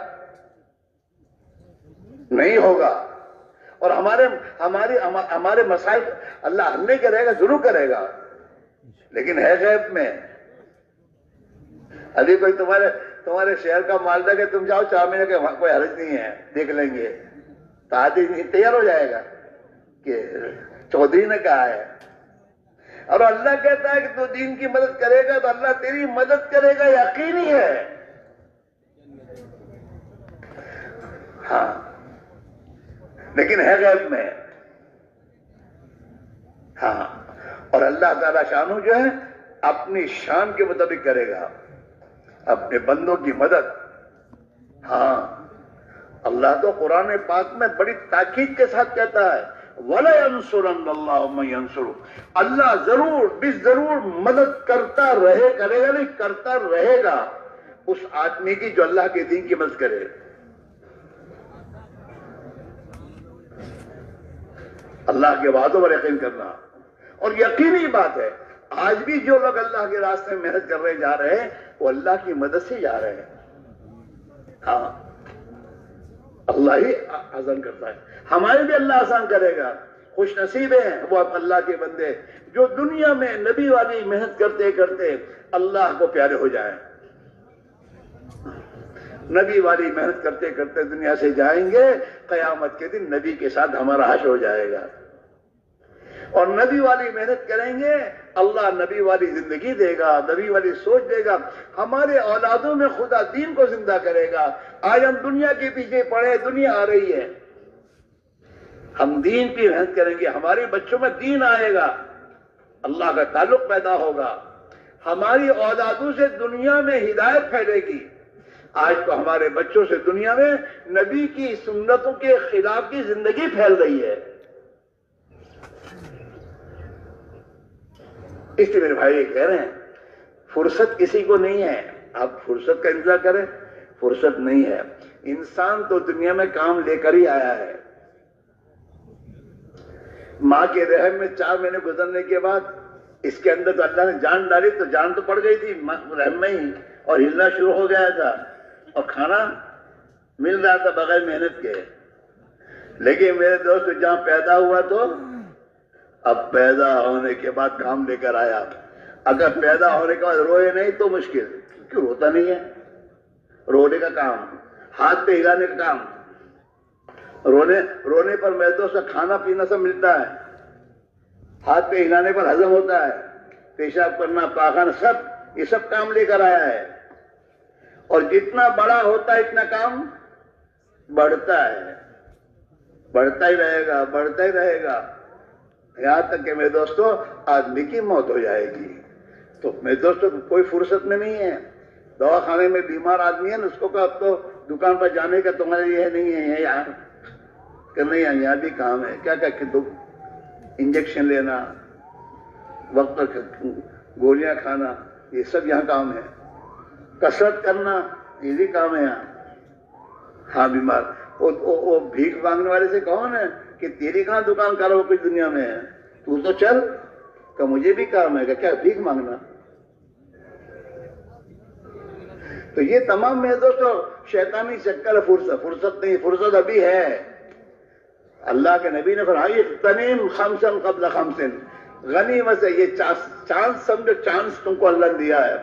نہیں ہوگا۔ اور ہمارے مسائل اللہ حل نہیں کرے گا، ضرور کرے گا، لیکن ہے غیب میں۔ ابھی کوئی تمہارے شہر کا مالدہ کہ تم جاؤ 4 مہینے کے، کوئی حرج نہیں ہے، دیکھ لیں گے، تو آدمی تیار ہو جائے گا کہ چودھری نے کہا ہے۔ اور اللہ کہتا ہے کہ تو دین کی مدد کرے گا تو اللہ تیری مدد کرے گا، یقینی ہے۔ ہاں لیکن ہے غیب میں۔ ہاں اور اللہ تعالیٰ شانو جو ہے اپنی شان کے مطابق کرے گا اپنے بندوں کی مدد۔ ہاں اللہ تو قرآن پاک میں بڑی تاکید کے ساتھ کہتا ہے وَلَيَنْصُرَنَّ اللَّهُ مَن يَنْصُرُهُ، اللہ ضرور ضرور مدد کرتا کرے گا نہیں کرتا رہے گا اس آدمی کی جو اللہ کے دین کی مدد کرے۔ اللہ کے وعدوں پر یقین کرنا، اور یقینی بات ہے آج بھی جو لوگ اللہ کے راستے میں محنت کر رہے جا رہے ہیں وہ اللہ کی مدد سے جا رہے ہیں۔ ہاں اللہ ہی آسان کرتا ہے، ہمارے بھی اللہ آسان کرے گا۔ خوش نصیب ہیں وہ اللہ کے بندے جو دنیا میں نبی والی محنت کرتے کرتے اللہ کو پیارے ہو جائیں۔ نبی والی محنت کرتے کرتے دنیا سے جائیں گے، قیامت کے دن نبی کے ساتھ ہمارا حشر ہو جائے گا۔ اور نبی والی محنت کریں گے، اللہ نبی والی زندگی دے گا، نبی والی سوچ دے گا، ہمارے اولادوں میں خدا دین کو زندہ کرے گا۔ آج ہم دنیا کے پیچھے پڑے، دنیا آ رہی ہے، ہم دین کی محنت کریں گے، ہمارے بچوں میں دین آئے گا، اللہ کا تعلق پیدا ہوگا، ہماری اولادوں سے دنیا میں ہدایت پھیلے گی۔ آج تو ہمارے بچوں سے دنیا میں نبی کی سنتوں کے خلاف کی زندگی پھیل رہی ہے۔ اس لیے میرے بھائی یہ کہہ رہے ہیں فرصت کسی کو نہیں ہے، آپ فرصت کا انتظار کریں، فرصت نہیں ہے۔ انسان تو دنیا میں کام لے کر ہی آیا ہے۔ ماں کے رحم میں 4 مہینے گزرنے کے بعد اس کے اندر تو اللہ نے جان ڈالی، تو جان تو پڑ گئی تھی رحم میں ہی، اور ہلنا شروع ہو گیا تھا اور کھانا مل رہا تھا بغیر محنت کے۔ لیکن میرے دوست جہاں پیدا ہوا تو اب پیدا ہونے کے بعد کام لے کر آیا۔ اگر پیدا ہونے کے بعد روئے نہیں تو مشکل، کیوں روتا نہیں ہے؟ رونے کا کام، ہاتھ پہ ہلانے کا کام، رونے پر میرے دوست کھانا پینا سب ملتا ہے، ہاتھ پہ ہلانے پر ہضم ہوتا ہے، پیشاب کرنا، پاخانہ، سب یہ سب کام لے کر آیا ہے۔ اور جتنا بڑا ہوتا ہے اتنا کام بڑھتا ہے، بڑھتا ہی رہے گا، بڑھتا ہی رہے گا، یہاں تک کہ میرے دوستو آدمی کی موت ہو جائے گی۔ تو میرے دوستو کوئی فرصت میں نہیں ہے۔ دواخانے میں بیمار آدمی ہے نا، اس کو کہا اب تو دکان پر جانے کا تمہارے یہ نہیں ہے، یہاں کہ نہیں، یہاں بھی کام ہے، کیا کہ انجیکشن لینا، وقت پر گولیاں کھانا، یہ سب یہاں کام ہے۔ کسرت کرنا یہ بھی کام ہے یہاں۔ ہاں بیمار وہ بھیک مانگنے والے سے کون ہے کہ تیری کہاں دکان کرو کچھ دنیا میں ہے، تو چل کہ مجھے بھی کام ہے، کہ کیا بھیک مانگنا؟ تو یہ تمام میرے دوستو شیطانی چکر ہے۔ فرصت نہیں، فرصت ابھی ہے۔ اللہ کے نبی نے فرمایا اغتنم خمسا قبل خمس، غنیمت سے یہ چانس سمجھو، چانس تم کو اللہ نے دیا ہے،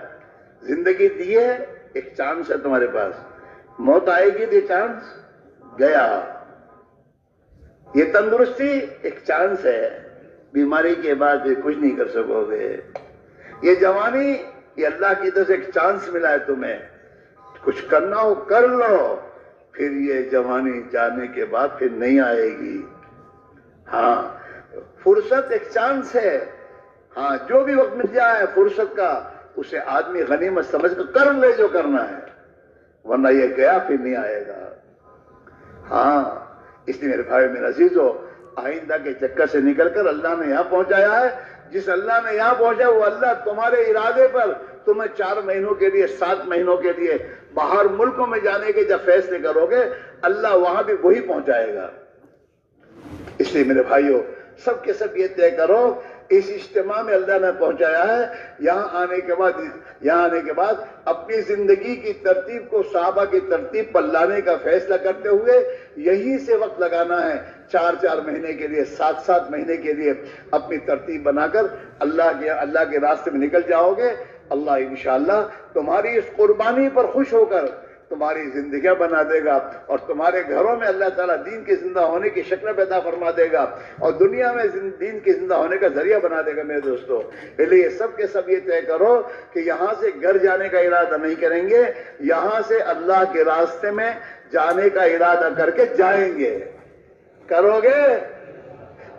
زندگی دی ہے، ایک چانس ہے تمہارے پاس، موت آئے گی تو یہ چانس گیا۔ یہ تندرستی ایک چانس ہے، بیماری کے بعد پھر کچھ نہیں کر سکو گے۔ یہ جوانی یہ اللہ کی طرف سے ایک چانس ملا ہے تمہیں، کچھ کرنا ہو کر لو، پھر یہ جوانی جانے کے بعد پھر نہیں آئے گی۔ ہاں فرصت ایک چانس ہے، ہاں جو بھی وقت مل جائے فرصت کا اسے آدمی غنیمت سمجھ کر لے جو کرنا ہے، ورنہ یہ گیا پھر نہیں آئے گا۔ ہاں اس لیے میرے بھائی میرے عزیزو، آئندہ کے چکر سے نکل کر اللہ نے یہاں پہنچایا ہے۔ جس اللہ نے یہاں پہنچایا وہ اللہ تمہارے ارادے پر تمہیں 4 مہینوں کے لیے، 7 مہینوں کے لیے باہر ملکوں میں جانے کے جب فیصلے کرو گے، اللہ وہاں بھی وہی پہنچائے گا۔ اس لیے میرے بھائیو سب کے سب یہ طے کرو، اس اجتماع میں اللہ نے پہنچایا ہے، یہاں آنے کے بعد اپنی زندگی کی ترتیب کو صحابہ کی ترتیب پر لانے کا فیصلہ کرتے ہوئے یہیں سے وقت لگانا ہے، 4 مہینے کے لیے، 7 مہینے کے لیے اپنی ترتیب بنا کر اللہ کے راستے میں نکل جاؤ گے۔ اللہ انشاءاللہ تمہاری اس قربانی پر خوش ہو کر تمہاری زندگیاں بنا دے گا، اور تمہارے گھروں میں اللہ تعالیٰ دین کے زندہ ہونے کی شکل پیدا فرما دے گا، اور دنیا میں دین کے زندہ ہونے کا ذریعہ بنا دے گا۔ میرے دوستو اس لیے سب کے سب یہ طے کرو کہ یہاں سے گھر جانے کا ارادہ نہیں کریں گے، یہاں سے اللہ کے راستے میں جانے کا ارادہ کر کے جائیں گے۔ کرو گے؟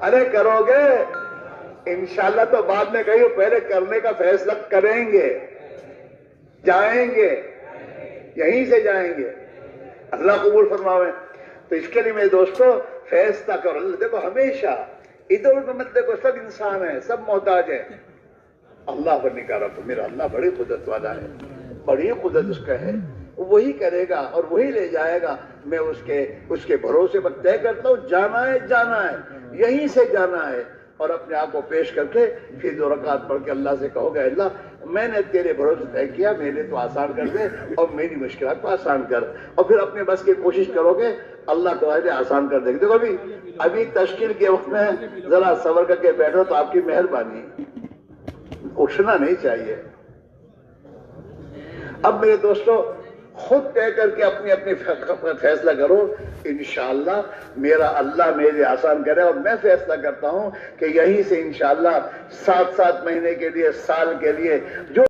ارے کرو گے؟ انشاءاللہ تو بعد میں کہیے، پہلے کرنے کا فیصلہ کریں گے، جائیں گے، یہیں سے جائیں گے، اللہ قبول فرماوے۔ تو اس کے لیے میرے دوستو فیصلہ کرو۔ اللہ دیکھو ہمیشہ ادھر ادھر مت دیکھو، سب انسان ہیں، سب محتاج ہیں، اللہ پر نکالا تو میرا اللہ بڑی قدرت والا ہے، بڑی قدرت اس کا ہے، وہی کرے گا اور وہی لے جائے گا۔ میں اس کے بھروسے پر طے کرتا ہوں، جانا ہے، یہیں سے جانا ہے، اور اپنے آپ کو پیش کر کے پھر 2 رکعت پڑھ کے اللہ سے کہو گے اللہ میں نے تیرے بھروسے طے کیا، میرے تو آسان کر دے اور میری مشکلات کو آسان کر، اور پھر اپنے بس کی کوشش کرو گے اللہ تمہارے آسان کر دے گا. دیکھو ابھی تشکیل کے وقت میں ذرا صبر کر کے بیٹھو تو آپ کی مہربانی. اٹھنا نہیں چاہیے. اب میرے دوستو خود طے کر کے اپنی فیصلہ کرو. انشاءاللہ میرا اللہ میرے آسان کرے. اور میں فیصلہ کرتا ہوں کہ یہیں سے انشاءاللہ 7 مہینے کے لیے، سال کے لیے جو